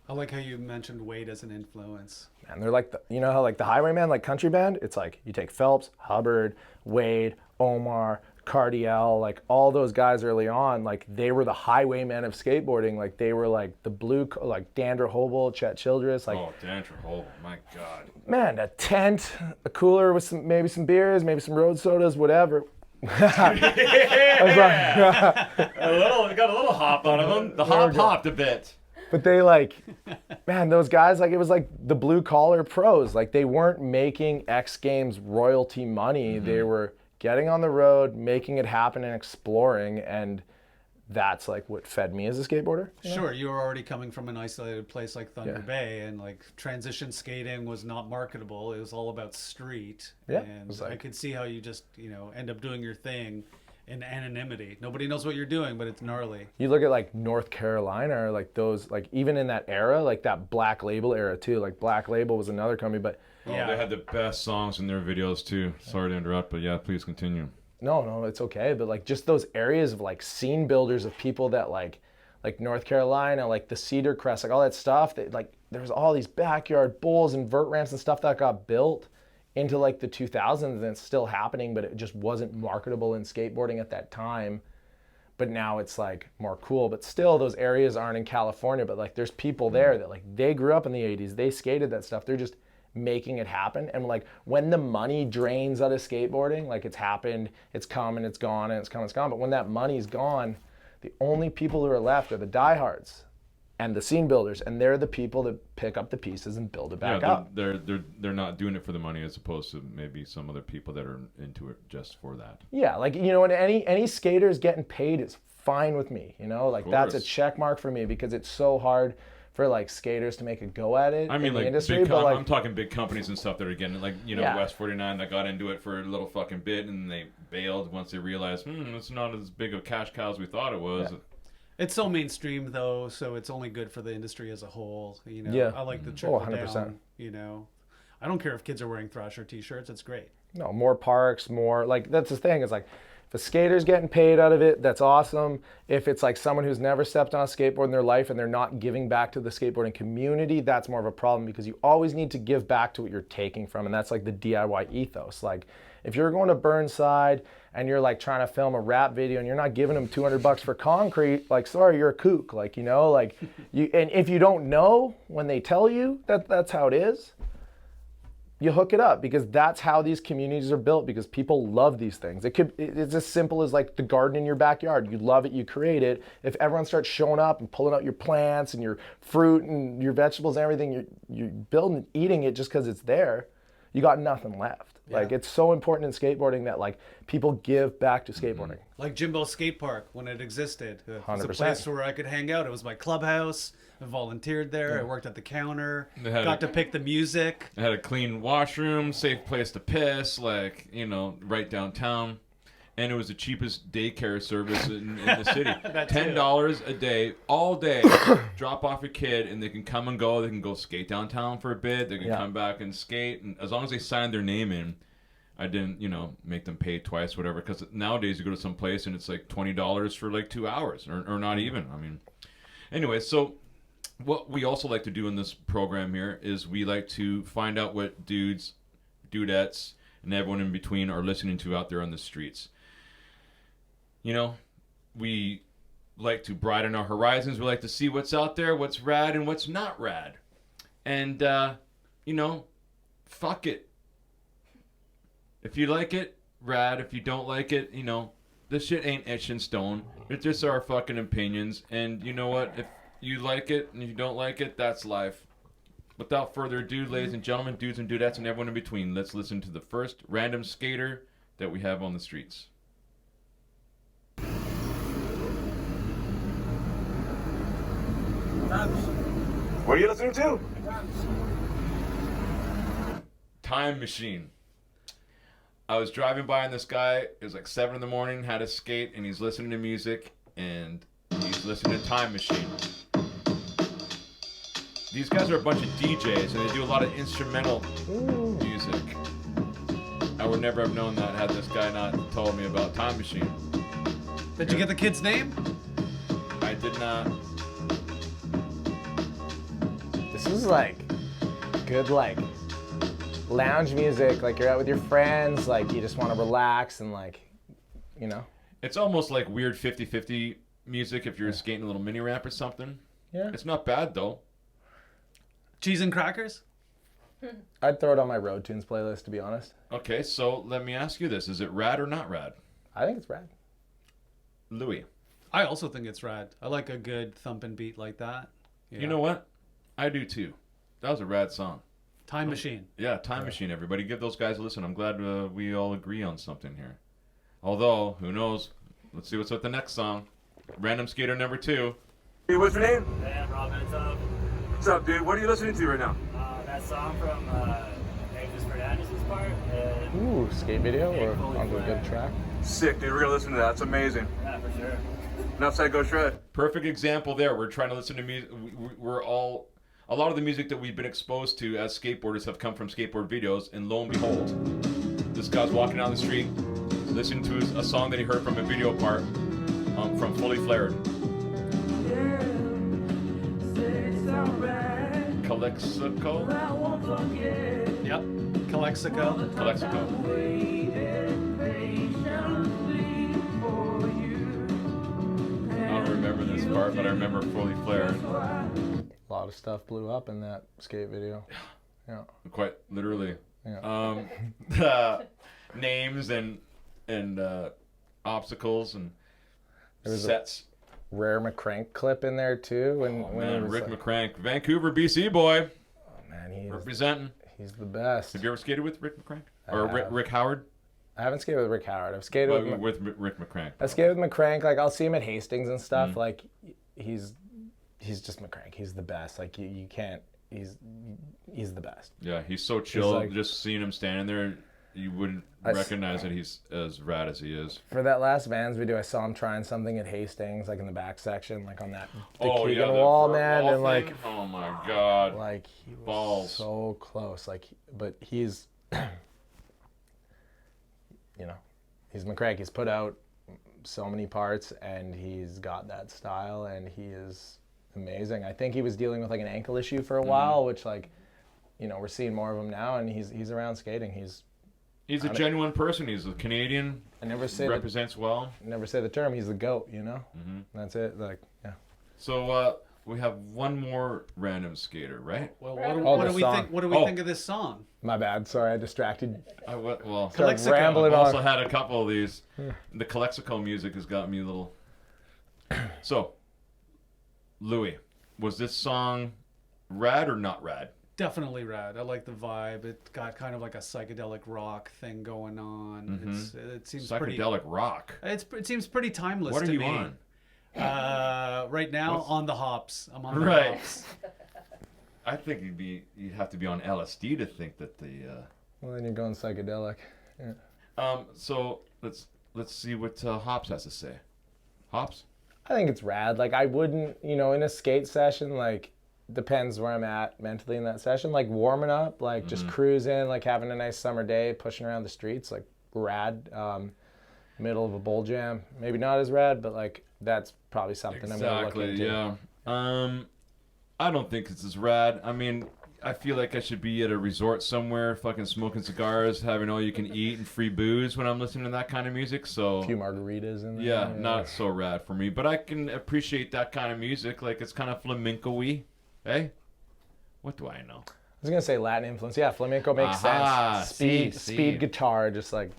I like how you mentioned Wade as an influence. And they're like you know how like the Highwayman, like country band, it's like you take Phelps, Hubbard, Wade, Omar, Cardiel, like all those guys early on, like they were the highwaymen of skateboarding. Like they were like the blue, like Dandra Hobel, Chet Childress. Like, oh, Dandra Hobel, my God. Man, a tent, a cooler with maybe some beers, maybe some road sodas, whatever. Yeah. Got a little hop out of them. The hop hopped a bit. But they like, man, those guys, like it was like the blue collar pros. Like they weren't making X Games royalty money. They were getting on the road, making it happen and exploring, and that's like what fed me as a skateboarder. Sure, you were already coming from an isolated place like Thunder Bay, and like transition skating was not marketable. It was all about street. Yeah, and like, I could see how you just, you know, end up doing your thing in anonymity. Nobody knows what you're doing, but it's gnarly. You look at like North Carolina, or like those, like even in that era, like that Black Label era too. Like Black Label was another company, but yeah, they had the best songs in their videos too. Sorry to interrupt, but yeah, please continue. No, it's okay. But like just those areas of like scene builders of people that like North Carolina, like the Cedar Crest, like all that stuff. That like there's all these backyard bowls and vert ramps and stuff that got built into like the 2000s, and it's still happening, but it just wasn't marketable in skateboarding at that time. But now it's like more cool. But still, those areas aren't in California. But like there's people there that like they grew up in the 80s, they skated that stuff. They're just making it happen. And like when the money drains out of skateboarding, like it's happened, it's come and it's gone and it's come and it's gone. But when that money's gone, the only people who are left are the diehards and the scene builders, and they're the people that pick up the pieces and build it back up. They're not doing it for the money, as opposed to maybe some other people that are into it just for that. Yeah, like you know, and any skaters getting paid is fine with me. You know, like that's a check mark for me, because it's so hard for like skaters to make a go at it. I mean, in like the industry, but like, I'm talking big companies and stuff that are getting, like, you know, West 49 that got into it for a little fucking bit and they bailed once they realized, it's not as big of a cash cow as we thought it was. Yeah. It's so mainstream though, so it's only good for the industry as a whole. You know, yeah. I like the trickle 100%. down. You know, I don't care if kids are wearing Thrasher t-shirts. It's great. No, more parks, more like that's the thing. It's like if a skater's getting paid out of it, that's awesome. If it's like someone who's never stepped on a skateboard in their life and they're not giving back to the skateboarding community, that's more of a problem, because you always need to give back to what you're taking from, and that's like the DIY ethos. Like if you're going to Burnside and you're like trying to film a rap video and you're not giving them $200 for concrete, like sorry, you're a kook. Like, you know, like you, and if you don't know when they tell you that that's how it is, you hook it up, because that's how these communities are built, because people love these things. It's as simple as like the garden in your backyard. You love it, you create it. If everyone starts showing up and pulling out your plants and your fruit and your vegetables and everything, you're building and eating it just because it's there, you got nothing left. Yeah. Like it's so important in skateboarding that like people give back to skateboarding. Like Jimbo Skate Park when it existed. It was 100%. a place where I could hang out. It was my clubhouse. I volunteered there. I worked at the counter. Got to pick the music. It had a clean washroom, safe place to piss, like, you know, right downtown. And it was the cheapest daycare service in the city. $10 a day, all day. Drop off your kid, and they can come and go. They can go skate downtown for a bit. They can come back and skate. And as long as they sign their name in, I didn't, make them pay twice, whatever. Because nowadays you go to some place and it's like $20 for like 2 hours, or not even. I mean, anyway, so what we also like to do in this program here is we like to find out what dudes, dudettes, and everyone in between are listening to out there on the streets. We like to broaden our horizons. We like to see what's out there, what's rad and what's not rad. And, fuck it. If you like it, rad. If you don't like it, this shit ain't etched in stone. It's just our fucking opinions. And you know what? If you like it and you don't like it, that's life. Without further ado, ladies and gentlemen, dudes and dudettes, and everyone in between, let's listen to the first random skater that we have on the streets. What are you listening to? Time Machine. I was driving by and this guy, it was like 7 in the morning, had a skate, and he's listening to music, and he's listening to Time Machine. These guys are a bunch of DJs, and they do a lot of instrumental music. I would never have known that had this guy not told me about Time Machine. Did you get the kid's name? I did not. This is like good lounge music, like you're out with your friends, like you just want to relax and It's almost like weird 50-50 music if you're skating a little mini ramp or something. Yeah. It's not bad though. Cheese and crackers? I'd throw it on my Road Tunes playlist, to be honest. Okay, so let me ask you this. Is it rad or not rad? I think it's rad. Louis. I also think it's rad. I like a good thumping beat like that. Yeah. You know what? I do too. That was a rad song. Time Machine. Yeah, Time Machine, everybody. Give those guys a listen. I'm glad we all agree on something here. Although, who knows? Let's see what's with the next song. Random Skater number 2. Hey, what's your name? Hey, I'm Rob Entov. What's up, dude? What are you listening to right now? That song from Angus Fernandez's part. Ooh, skate video or Fully onto a good flat. track. Sick, dude. We're gonna listen to that. It's amazing. Yeah, for sure. Enough said, go shred. Perfect example there. We're trying to listen to music. A lot of the music that we've been exposed to as skateboarders have come from skateboard videos, and lo and behold, this guy's walking down the street, listening to a song that he heard from a video part from Fully Flared. Calexico? Yep. Calexico. Calexico. I don't remember this part, but I remember Fully Flared. A lot of stuff blew up in that skate video. Yeah. Quite literally. Yeah. Names and obstacles and There was sets. a Rare McCrank clip in there too. When it Man, was Rick like, McCrank, Vancouver, BC boy, oh man, representing. he's the best. Have you ever skated with Rick McCrank I or have. Rick Howard? I haven't skated with Rick Howard. I've skated But with with Rick McCrank. I skated with McCrank. Like I'll see him at Hastings and stuff. Like he's just McCrank. He's the best. Like you can't. He's the best. Yeah, he's so chill. like- Just seeing him standing there, you wouldn't recognize that he's as rad as he is. For that last Vans video, I saw him trying something at Hastings, like in the back section, like on that the Oh Keegan yeah, wall, the man, wall and like thing? Oh my god. he was Balls. so close. Like, but he's, he's McCrank. He's put out so many parts, and he's got that style, and he is amazing. I think he was dealing with like an ankle issue for a while, which we're seeing more of him now, and he's around skating. He's a genuine person. He's a Canadian. I never say Represents well. the term. He's the GOAT. That's it. Like, yeah. So we have one more random skater, right? Well, Oh, what the do we song. think? What do we think of this song? My bad. Sorry, I distracted. Well, Started Calexico. rambling I've also on. had a couple of these. The Calexico music has got me a little. So, Louis, was this song rad or not rad? Definitely rad. I like the vibe. It got kind of like a psychedelic rock thing going on. It seems pretty. Psychedelic rock. It seems pretty timeless What are to you me. on? Right now on the hops. I'm on the Right. hops. I think you'd have to be on LSD to think that the. Well, then you're going psychedelic. Yeah. So let's see what Hops has to say. Hops. I think it's rad. Like I wouldn't, in a skate session, like depends where I'm at mentally in that session. Like warming up, like just cruising, like having a nice summer day, pushing around the streets, like rad. Middle of a bowl jam, maybe not as rad, but like that's probably something I'm gonna look into. Yeah. I don't think it's as rad. I mean, I feel like I should be at a resort somewhere, fucking smoking cigars, having all you can eat and free booze when I'm listening to that kind of music. So A few margaritas in there. yeah, not so rad for me, but I can appreciate that kind of music. Like it's kind of flamenco-y. Hey, what do I know? I was gonna say Latin influence. Yeah, flamenco makes Aha, sense. see. Speed guitar, just like.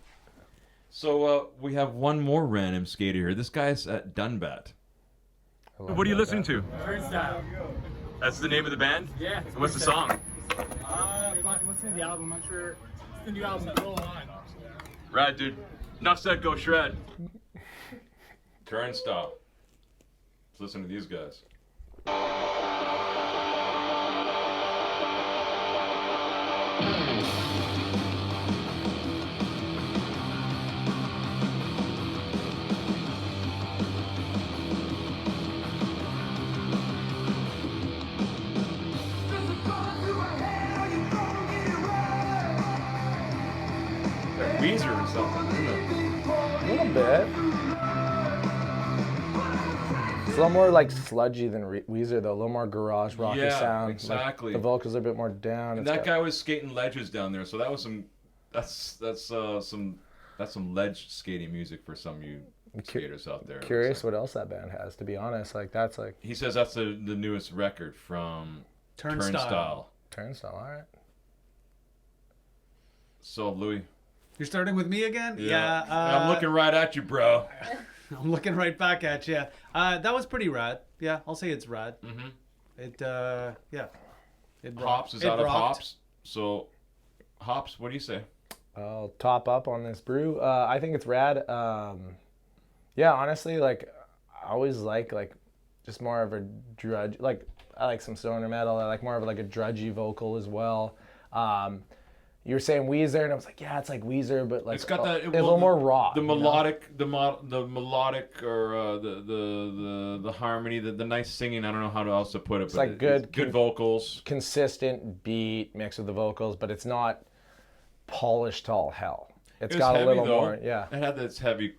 So we have one more random skater here. This guy's at Dunbat. What are you listening to? Turnstile. That's the name of the band? Yeah. What's the song? Fucking listen to the album. I'm not sure. It's the new album. Rad, dude. Enough said, go shred. Turnstile. Let's listen to these guys. Weezer or something, isn't it? A little bit. It's a little more like sludgy than Weezer, though. A little more garage rocky Yeah, sound. exactly. Like, the vocals are a bit more down. And that guy was skating ledges down there, so that was some. That's some ledge skating music for some of you skaters out there. Curious what else that band has. To be honest, like that's like He says that's the newest record from Turnstile. Turnstile. All right. So Louis, You're starting with me again? I'm looking right at you, bro. I'm looking right back at you. That was pretty rad. Yeah, I'll say it's rad. Mm-hmm. It, yeah. It Hops is it out of rocked. hops. So, hops, what do you say? I'll top up on this brew. I think it's rad. Yeah, honestly, like I always like just more of a drudge. Like I like some stoner metal. I like more of like a drudgy vocal as well. You were saying Weezer, and I was like, yeah, it's like Weezer, but like It's got that a little more raw. The you know? melodic, the melodic, or the harmony, the nice singing. I don't know how else to put it. It's like good vocals, consistent beat mixed with the vocals, but it's not polished to all hell. It's It was got heavy, a little though. more, yeah. It had its heavy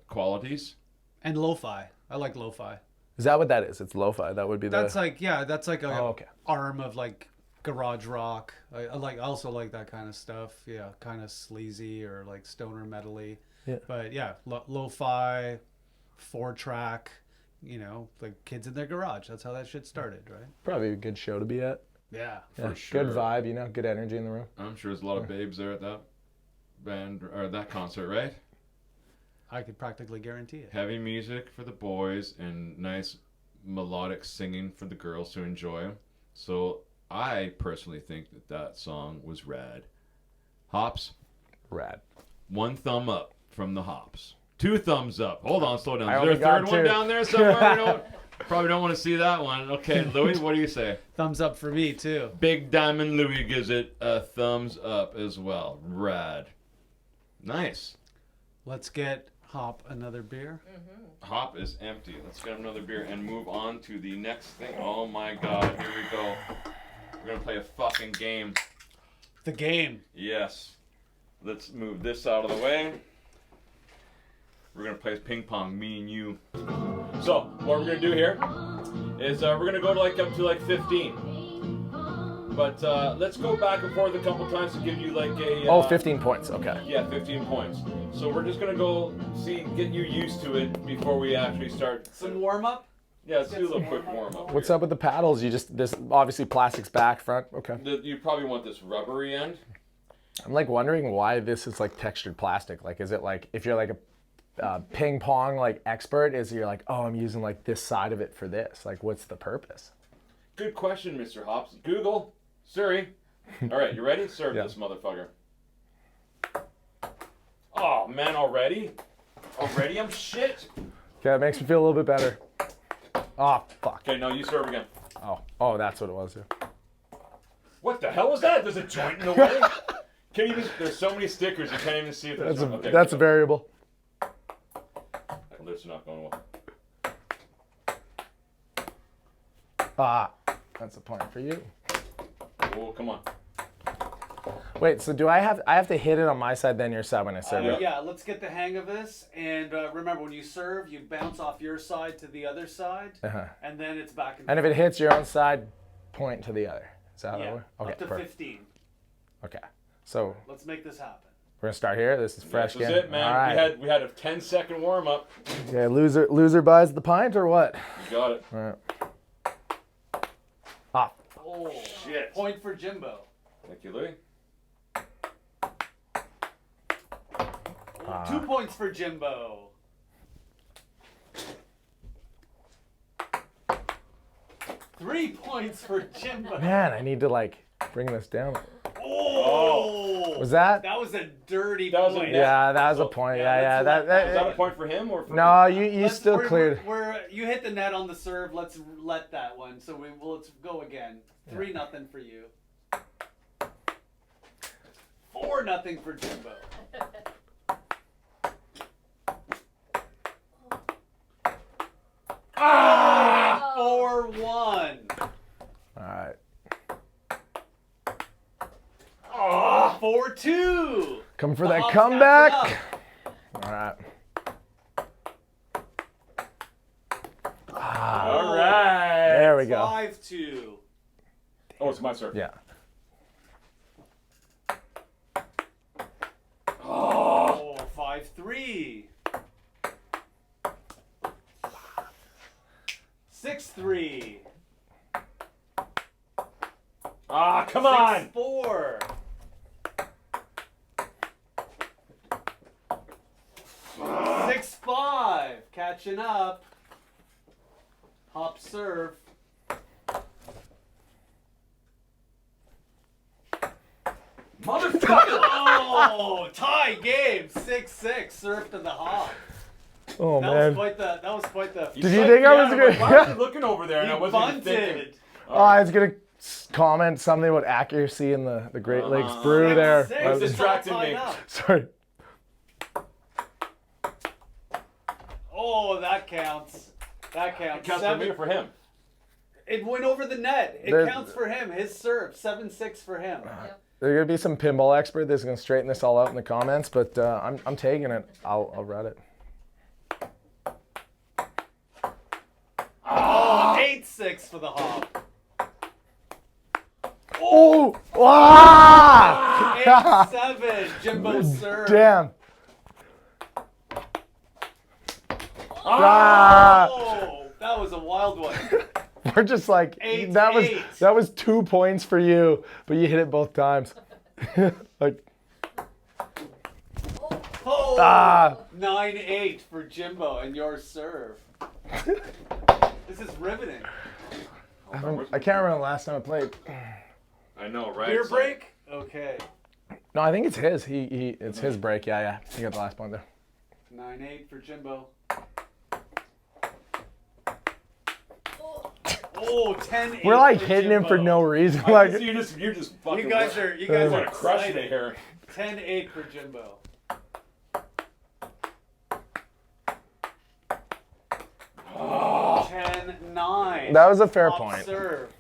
qualities. And lo-fi. I like lo-fi. Is that what that is? It's lo-fi. That would be That's like, yeah, that's like a okay. arm of like garage rock. I also like that kind of stuff. Yeah, kind of sleazy or like stoner metal-y. Yeah. But yeah, lo-fi, 4-track, you know, like kids in their garage. That's how that shit started, right? Probably a good show to be at. Yeah. For sure. Good vibe, you know, good energy in the room. I'm sure there's a lot of babes there at that band or that concert, right? I could practically guarantee it. Heavy music for the boys and nice melodic singing for the girls to enjoy. So I personally think that song was rad. Hops, Rad. 1 thumb up from the Hops. 2 thumbs up. Hold on, slow down. I Is there a only got third one 2. down there somewhere? Probably don't want to see that one. Okay, Louis, what do you say? Thumbs up for me too. Big Diamond Louis gives it a thumbs up as well. Rad. Nice. Let's get Hop another beer. Hop is empty. Let's get another beer and move on to the next thing. Oh my god, here we go. We're going to play a fucking game. The game. Yes. Let's move this out of the way. We're going to play ping pong, me and you. So, what we're going to do here is we're going to go to up to 15. But let's go back and forth a couple times to give you a... 15 points, okay. Yeah, 15 points. So we're just going to go get you used to it before we actually start. Some warm up. Yeah, let's do a little quick warm up. What's up with the paddles? This obviously plastic's back, front, okay. You probably want this rubbery end. I'm wondering why this is textured plastic. Is it if you're a ping pong expert, is you're oh, I'm using this side of it for this? What's the purpose? Good question, Mr. Hops. Google, Siri. All right, you ready? Serve Yeah. this motherfucker. Oh man, already? Already I'm shit. Okay, it makes me feel a little bit better. Oh, fuck. Okay, no, you serve again. Oh, that's what it was. Yeah. What the hell was that? There's a joint in the way. Can't even. There's so many stickers you can't even see if there's. That's a variable. Lips are not going well. That's a point for you. Oh, come on. Wait, so do I have to hit it on my side, then your side when I serve it? Yeah, let's get the hang of this. And remember, when you serve, you bounce off your side to the other side, and then it's back and forth. And if it hits your own side, point to the other. Is that how that works? Okay, up to perfect. 15. Okay, so Let's make this happen. we're gonna start here. This is fresh. This is game. it, man. All right. We had a 10-second warm up. Okay, loser buys the pint or what? You got it. All right. Ah, Oh, Shit. point for Jimbo. Thank you, Louis. 2 points for Jimbo. Three points for Jimbo. man, I need to like bring this down. Oh, Was that? that was a dirty That was a point. net. Yeah, that was a point. Yeah. that's Is that a That, point for him or for no, you Let's- still we're- cleared. you hit the net on the serve. Let's let that one. So let's go again. 3-0 for you. 4-0 for Jimbo. Ah! 4-1. All right. 4-2. Come for The that Hawks comeback. catching All right. All right. There we go. 5-2. Oh, it's my serve. Yeah. Oh, 5-3. 6-3. Ah, come on. 6-4. 6-5. Catching up. Hop serve. Motherfucker. Oh, tie game. 6-6. Serve to the hop. Oh That man. was quite the. Did you think I was gonna? gonna? Why was you looking over there? And I He wasn't even thinking. bunted. Oh, I was gonna comment something about accuracy in the Great Lakes Brew there. 6-6. I was- It's distracting All tied me. up. Sorry. Oh, that counts. That counts. Counts for me or for him? It went over the net. It There- counts for him. His serve. 7-6 for him. There's gonna be some pinball expert that's gonna straighten this all out in the comments, but I'm taking it. I'll read it. Oh, 8-6 for the hop. Oh! Ah! 8-7. Jimbo's serve. Damn. Ah! Oh, that was a wild one. We're just like 8-8. that was 2 points for you, but you hit it both times. Like Oh, ah. 9-8 for Jimbo and your serve. This is riveting. I can't remember the last time I played. I know, right? Beer It's like- break? Okay. No, I think it's his. It's his break. Yeah. He got the last point there. 9-8 for Jimbo. Oh, 10-8. We're like for hitting him for Jimbo. no reason. I Like guess you're just fucking. You guys are want to crush excited. it here. 10-8 for Jimbo. Oh. 10-9. That was a fair Top point. serve.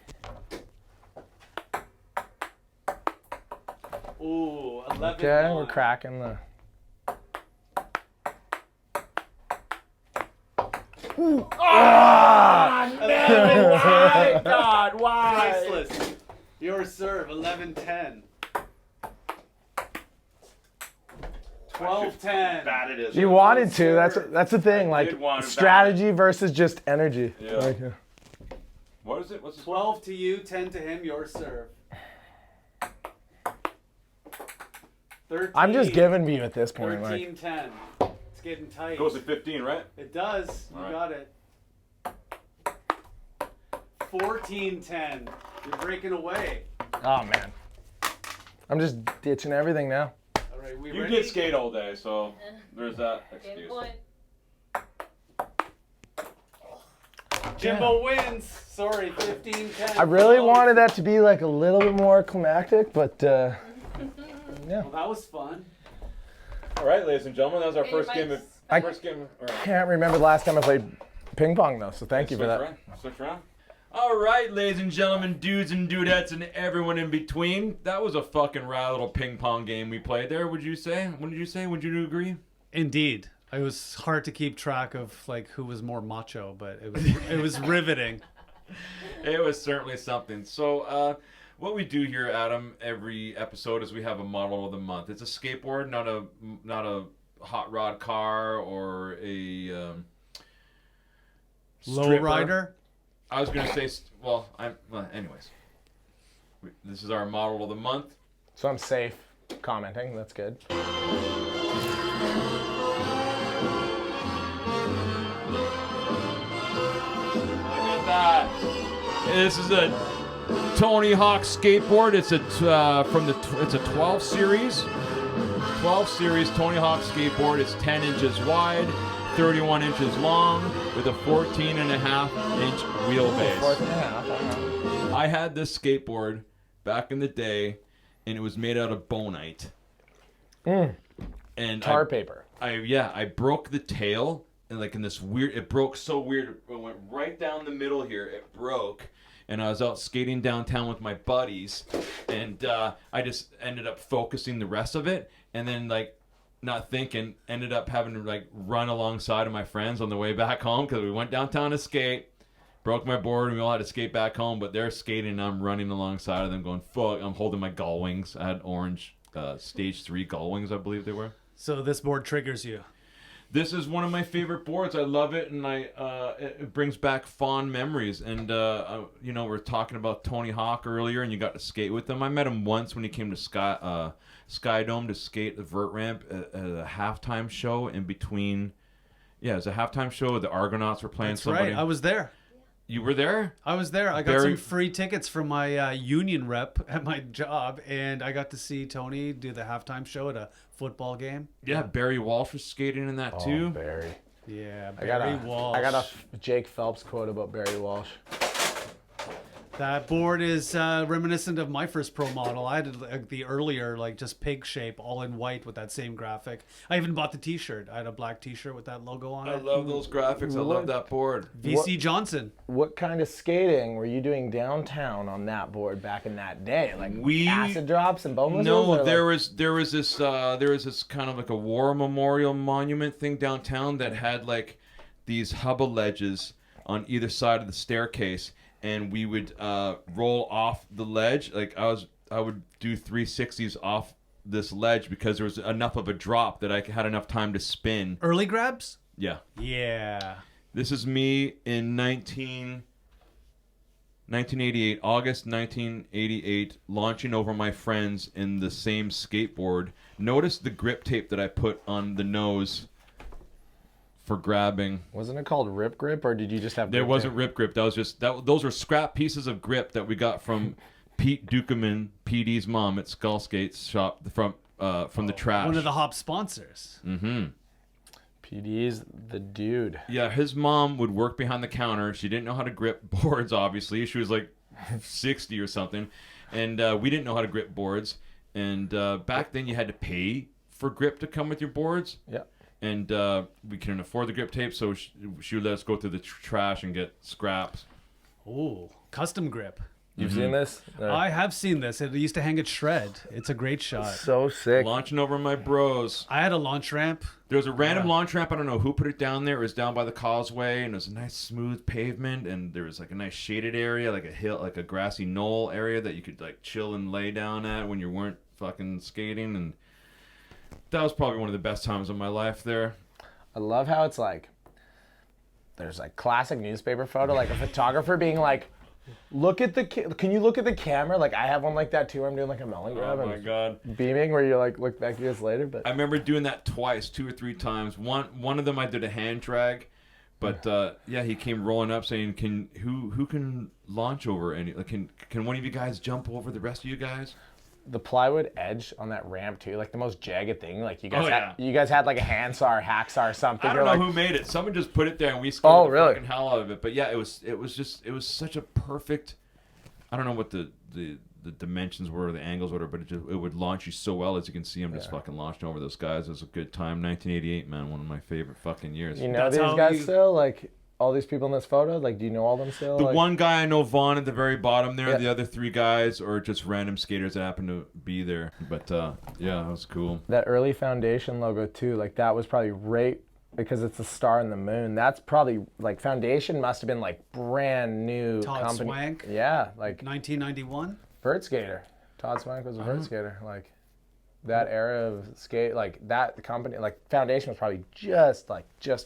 Ooh, 11-9. Okay, we're cracking the. Why, God? Why? Priceless. Your serve, 11-10. 12-10. Bad it is. You wanted to. That's the thing. did Like want it strategy versus just energy. Yeah. Like, What is it? What's it? 12 to you, 10 to him, your serve. 13. I'm just giving you at this point. Like 13-10. It's getting tight. Goes to 15, right? It does. You All right. got it. 14-10. You're breaking away. oh man, I'm just ditching everything now. All right, we You ready? did skate all day, so there's that Game excuse. point. Jimbo wins. Sorry, 15-10. I really Oh. wanted that to be like a little bit more climactic, but yeah. Well, that was fun. All right, ladies and gentlemen, that was our Okay, first game. Mike's First game. All right. Can't remember the last time I played ping pong though, so thank you for Switch that. around. Switch around. All right, ladies and gentlemen, dudes and dudettes, and everyone in between. That was a fucking rad little ping pong game we played there. Would you say? What did you say? Would you agree? Indeed. It was hard to keep track of like who was more macho, but it was riveting. It was certainly something. So, what we do here, Adam, every episode is we have a model of the month. It's a skateboard, not a hot rod car or a Lowrider. I was gonna say, anyways, this is our model of the month. So I'm safe commenting. That's good. Look at that. This is a Tony Hawk skateboard. It's it's a 12 series. 12 series Tony Hawk skateboard. It's 10 inches wide, 31 inches long, with a 14.5-inch wheelbase. 14.5. I had this skateboard back in the day, and it was made out of bonite. And Tar paper. I broke the tail, and like in this weird, it broke so weird. It went right down the middle here. It broke, and I was out skating downtown with my buddies, and I just ended up focusing the rest of it, and then like not thinking, ended up having to like run alongside of my friends on the way back home because we went downtown to skate. Broke my board and we all had to skate back home, but they're skating and I'm running alongside of them going, fuck, I'm holding my gull wings. I had orange stage 3 gull wings, I believe they were. So this board triggers you. This is one of my favorite boards. I love it, and it brings back fond memories. And we were talking about Tony Hawk earlier, and you got to skate with him. I met him once when he came to Skydome to skate the vert ramp at a halftime show in between. Yeah, it was a halftime show. The Argonauts were playing. That's somebody. right. I was there. You were there? I was there. I got some free tickets from my union rep at my job, and I got to see Tony do the halftime show at a football game. Yeah, Barry Walsh was skating in that too. Barry. Yeah, Barry Walsh. I got a Jake Phelps quote about Barry Walsh. That board is reminiscent of my first pro model. I had the earlier, like just pig shape, all in white with that same graphic. I even bought the T-shirt. I had a black T-shirt with that logo on it. I love those graphics. I love that board. VC Johnson. What kind of skating were you doing downtown on that board back in that day? Like acid drops and bone whistles? No, there was this kind of like a war memorial monument thing downtown that had like these hubba ledges on either side of the staircase. And we would roll off the ledge. Like I would do 360s off this ledge because there was enough of a drop that I had enough time to spin. Early grabs? Yeah. Yeah. This is me in 1988, August 1988, launching over my friends in the same skateboard. Notice the grip tape that I put on the nose for grabbing. Wasn't it called Rip Grip, or did you just have? There wasn't Rip Grip. That was just those were scrap pieces of grip that we got from Pete Dukeman, PD's mom at Skull Skates shop from the trash. One of the Hop sponsors. Mm-hmm. PD's the dude. Yeah, his mom would work behind the counter. She didn't know how to grip boards. Obviously, she was like 60 or something, and we didn't know how to grip boards. And back then, you had to pay for grip to come with your boards. Yeah. And we couldn't afford the grip tape, so she would let us go through the trash and get scraps. Ooh, custom grip. You've seen this? I have seen this. It used to hang at Shred. It's a great shot. So sick. Launching over my bros. I had a launch ramp. There was a random launch ramp. I don't know who put it down there. It was down by the causeway, and it was a nice smooth pavement, and there was like a nice shaded area, like a hill, like a grassy knoll area that you could like chill and lay down at when you weren't fucking skating. And that was probably one of the best times of my life there. I love how it's like, there's like classic newspaper photo, like a photographer being like, can you look at the camera? Like I have one like that too where I'm doing like a melon grab. Oh my God. Beaming where you like look back years later. But I remember doing that twice, 2 or 3 times. One of them I did a hand drag, but he came rolling up saying, who can launch over any, like, can one of you guys jump over the rest of you guys? the plywood edge on that ramp too, like the most jagged thing. Like you guys, Oh, you guys had like a handsaw or hacksaw or something. I don't know who made it. Someone just put it there and we scored the fucking hell out of it. But yeah, it was such a perfect. I don't know what the dimensions were or the angles were, but it would launch you so well. As you can see, I'm just fucking launching over those guys. It was a good time. 1988, man, one of my favorite fucking years. You know these guys still like. all these people in this photo? Like, do you know all them still? The Like, one guy I know, Vaughn, at the very bottom there. Yeah. The other 3 guys are just random skaters that happen to be there. But yeah, that was cool. that early Foundation logo too, like that was probably right because it's the star and the moon. That's probably like Foundation must have been like brand new Todd company. Swank. Yeah, like 1991. vert skater. Todd Swank was a vert skater. Like that era of skate, like that company, like Foundation was probably just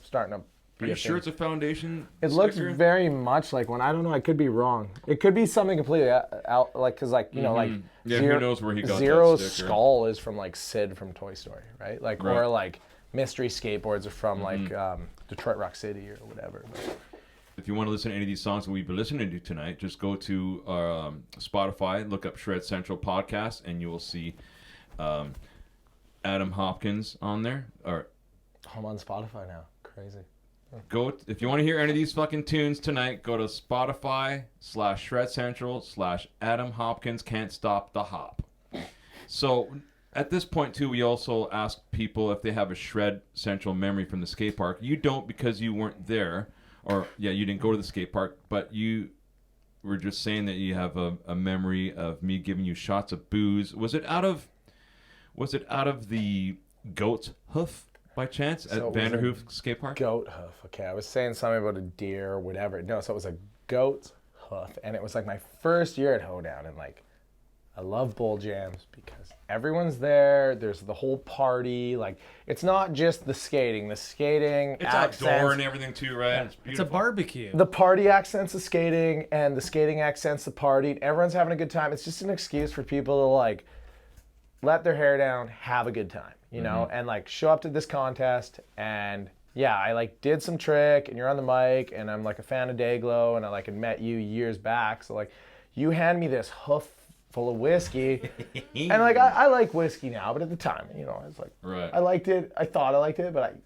starting to. Are you sure it's a Foundation It looks sticker? very much like one. I don't know. I could be wrong. It could be something completely out, like because like you know like Yeah, who knows where he got that Zero's sticker. skull is from like Sid from Toy Story, right? Like Right. or like Mystery Skateboards are from like Detroit Rock City or whatever. If you want to listen to any of these songs that we've been listening to tonight, just go to Spotify, look up Shred Central Podcast, and you will see Adam Hopkins on there. Or I'm on Spotify now. Crazy. if you want to hear any of these fucking tunes tonight, go to Spotify/Shred Central/Adam Hopkins Can't Stop the Hop. So at this point too, we also ask people if they have a Shred Central memory from the skate park. You don't because you weren't there, or yeah, you didn't go to the skate park, but you were just saying that you have a memory of me giving you shots of booze. Was it out of the goat's hoof by chance at So it was Vanderhoof Skate Park? Goat hoof. Okay, I was saying something about a deer or whatever. No, so it was a goat's hoof, and it was like my first year at Hoedown, and like I love bowl jams because everyone's there. There's the whole party. Like it's not just the skating. The skating It's accents, outdoor and everything too, right? It's It's a beautiful. barbecue. the party accents the skating, and the skating accents the party. Everyone's having a good time. It's just an excuse for people to like let their hair down, have a good time, you know, and like show up to this contest. And yeah, I like did some trick, and you're on the mic, and I'm like a fan of Dayglow, and I like had met you years back. So like, you hand me this hoof full of whiskey, and like I like whiskey now, but at the time, you know, I was like, Right. I liked it. I thought I liked it, but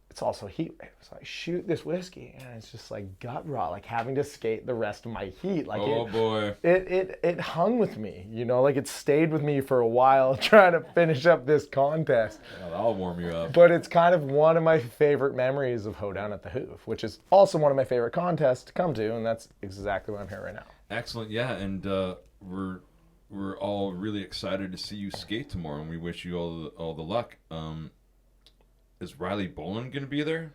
it's also heat wave. So I shoot this whiskey, and it's just like gut raw, like having to skate the rest of my heat. Like Oh boy. it hung with me, you know, like it stayed with me for a while trying to finish up this contest. Yeah, that'll warm you up. But it's kind of one of my favorite memories of Hoedown at the Hoof, which is also one of my favorite contests to come to, and that's exactly why I'm here right now. Excellent, yeah, and we're all really excited to see you skate tomorrow, and we wish you all the luck. Is Riley Bolin gonna be there?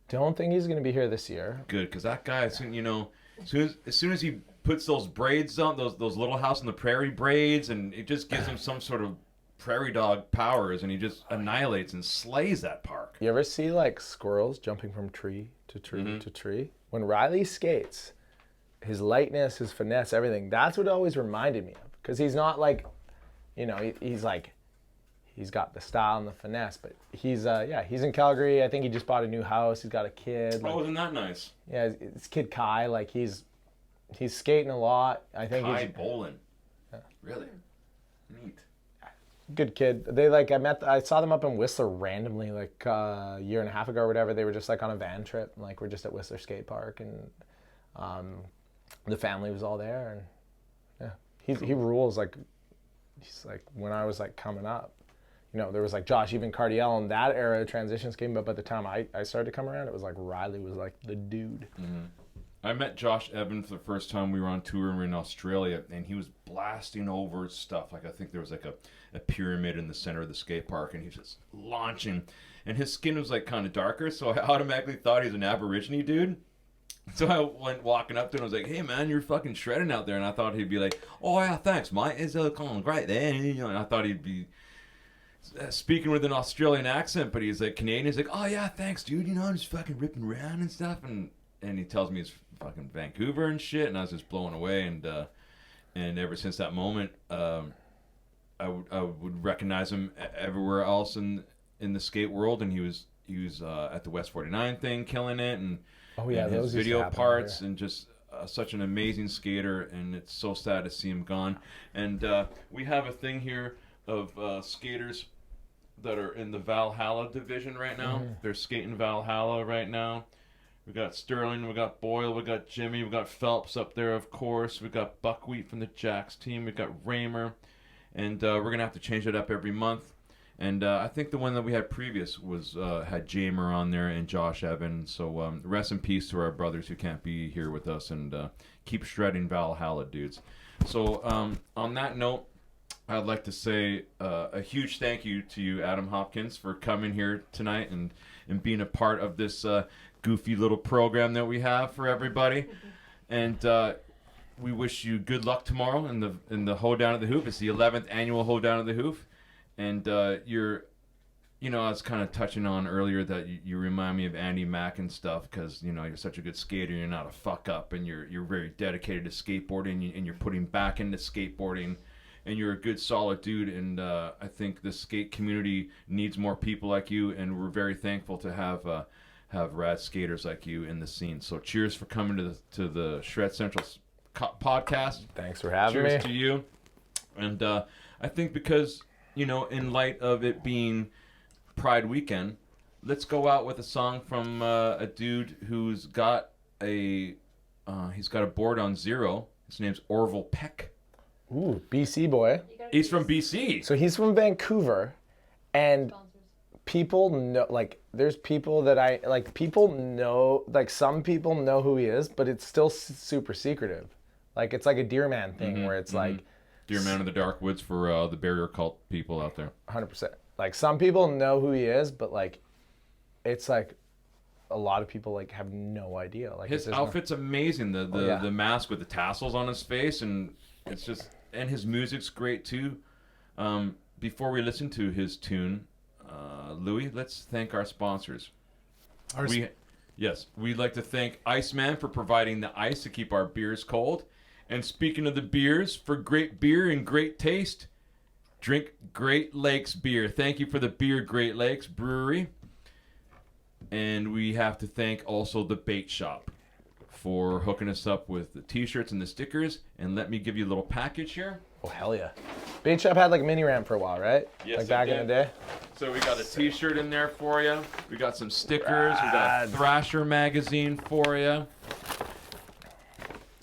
Don't think he's going to be here this year. Good, because that guy, as soon as he puts those braids on, those Little House on the Prairie braids, and it just gives him some sort of prairie dog powers, and he just annihilates and slays that park. You ever see like squirrels jumping from tree to tree to tree? When Riley skates, his lightness, his finesse, everything, that's what it always reminded me of. Because he's not like, you know, he's like, he's got the style and the finesse, but he's in Calgary. I think he just bought a new house. He's got a kid. Oh, isn't that nice? Yeah, his kid Kai, like he's skating a lot. I think Kai he's Bolin. Really? Neat. good kid. They like I saw them up in Whistler randomly like a year and a half ago or whatever. They were just like on a van trip, and like we're just at Whistler Skate Park, and the family was all there, and yeah, he rules. Like he's like when I was like coming up, you know, there was like Josh, even Cardiel, and that era of transitions came, but by the time I started to come around, it was like Riley was like the dude. I met Josh Eben for the first time. We were on tour and we were in Australia, and he was blasting over stuff. Like I think there was like a pyramid in the center of the skate park, and he was just launching. And his skin was like kind of darker, so I automatically thought he was an Aborigine dude. So I went walking up to him. I was like, "Hey man, you're fucking shredding out there." And I thought he'd be like, "Oh yeah, thanks, mate. It's going great there." You know, and I thought he'd be speaking with an Australian accent, but he's like Canadian. He's like, "Oh yeah, thanks, dude. You know, I'm just fucking ripping around and stuff." And he tells me it's fucking Vancouver and shit, and I was just blown away. And ever since that moment, I would recognize him everywhere else in the skate world, and he was at the West 49 thing, killing it, and Oh yeah, and those his used to video happen parts, here. and just such an amazing skater. And it's so sad to see him gone. And we have a thing here of skaters that are in the Valhalla division right now. They're skating Valhalla right now. We got Sterling, we got Boyle, we got Jimmy, we got Phelps up there, of course. We got Buckwheat from the Jacks team. We got Raymer, and we're gonna have to change it up every month. And I think the one that we had previous was had Jamer on there and Josh Evan. So rest in peace to our brothers who can't be here with us, and keep shredding Valhalla, dudes. So on that note, I'd like to say a huge thank you to you, Adam Hopkins, for coming here tonight and being a part of this goofy little program that we have for everybody. And we wish you good luck tomorrow in the Hoedown at the Hoop. It's the 11th annual Hoedown at the Hoop. And I was kind of touching on earlier that you remind me of Andy Mack and stuff, because you're such a good skater. You're not a fuck up, and you're very dedicated to skateboarding, and you're putting back into skateboarding, and you're a good solid dude. And I think the skate community needs more people like you, and we're very thankful to have rad skaters like you in the scene. So cheers for coming to the Shred Central podcast. Thanks for having me. Cheers to you. And I think because in light of it being Pride weekend, let's go out with a song from a dude who's got he's got a board on Zero. His name's Orville Peck. Ooh, BC boy. He's from BC. So he's from Vancouver, and people know, like, there's people that people know, like, some people know who he is, but it's still super secretive. Like, it's like a Deer Man thing where it's like... Dear Man of the Dark Woods for the barrier cult people out there. 100%. Like, some people know who he is, but, like, it's like a lot of people, like, have no idea. Like, his outfit's amazing. The mask with the tassels on his face, and it's just... And his music's great, too. Before we listen to his tune, Louis, let's thank our sponsors. We'd like to thank Iceman for providing the ice to keep our beers cold. And speaking of the beers, for great beer and great taste, drink Great Lakes beer. Thank you for the beer, Great Lakes Brewery. And we have to thank also the Bait Shop for hooking us up with the t-shirts and the stickers. And let me give you a little package here. Oh, hell yeah. Bait Shop had like a mini ramp for a while, right? Yes, like back in the day. So we got a t-shirt in there for you. We got some stickers. We got Thrasher magazine for you.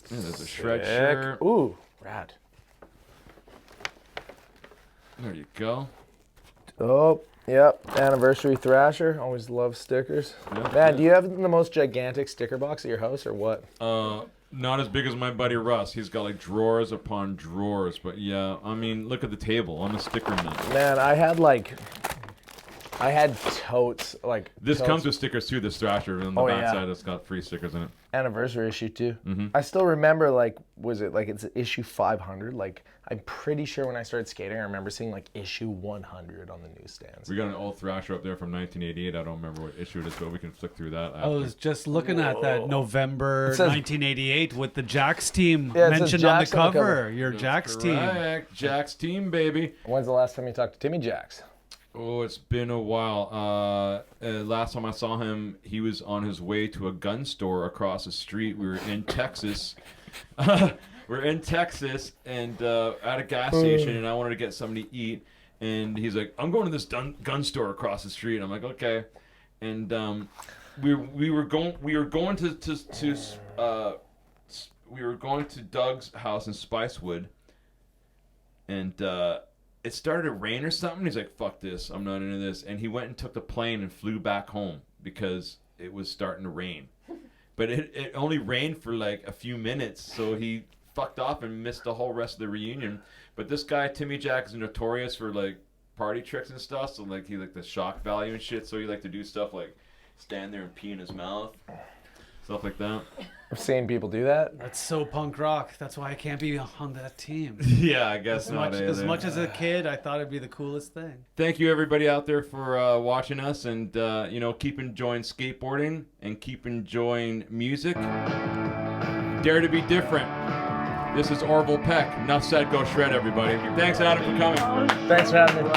Yeah, there's a Shred shirt. Ooh, rad. There you go. Oh, yep. Anniversary Thrasher. Always love stickers. Yep, Man, do you have the most gigantic sticker box at your house or what? Not as big as my buddy Russ. He's got like drawers upon drawers. But yeah, I mean, look at the table. I'm a sticker nut. Man, I had totes, like... This comes with stickers too, this Thrasher. And on the backside, it's got free stickers in it. Anniversary issue too. I still remember, like, was it like it's issue 500? Like, I'm pretty sure when I started skating, I remember seeing like issue 100 on the newsstands. We got an old Thrasher up there from 1988. I don't remember what issue it is, but we can flick through that after. I was just looking at that November 1988 with the Jax team mentioned on the Jax on the cover. cover. Your Jax team. Correct. Jax team, baby. When's the last time you talked to Timmy Jax? Oh, it's been a while. Last time I saw him, he was on his way to a gun store across the street. We were in Texas. We're in Texas and at a gas station, and I wanted to get something to eat. And he's like, "I'm going to this gun store across the street." And I'm like, "Okay." And we were going to Doug's house in Spicewood, and it started to rain or something. He's like, "Fuck this, I'm not into this." And he went and took the plane and flew back home because it was starting to rain. But it only rained for like a few minutes, so he fucked off and missed the whole rest of the reunion. But this guy, Timmy Jack, is notorious for like party tricks and stuff. So like he like the shock value and shit. So he like to do stuff like stand there and pee in his mouth, stuff like that. I've seen people do that. That's so punk rock. That's why I can't be on that team. Yeah, I guess not. As much as a kid, I thought it'd be the coolest thing. Thank you everybody out there for watching us, and keep enjoying skateboarding and keep enjoying music. Dare to be different. This is Orville Peck. Enough said. Go shred, everybody. Thanks, Adam, for coming. Thanks for having me.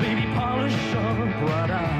Baby, polish up right out.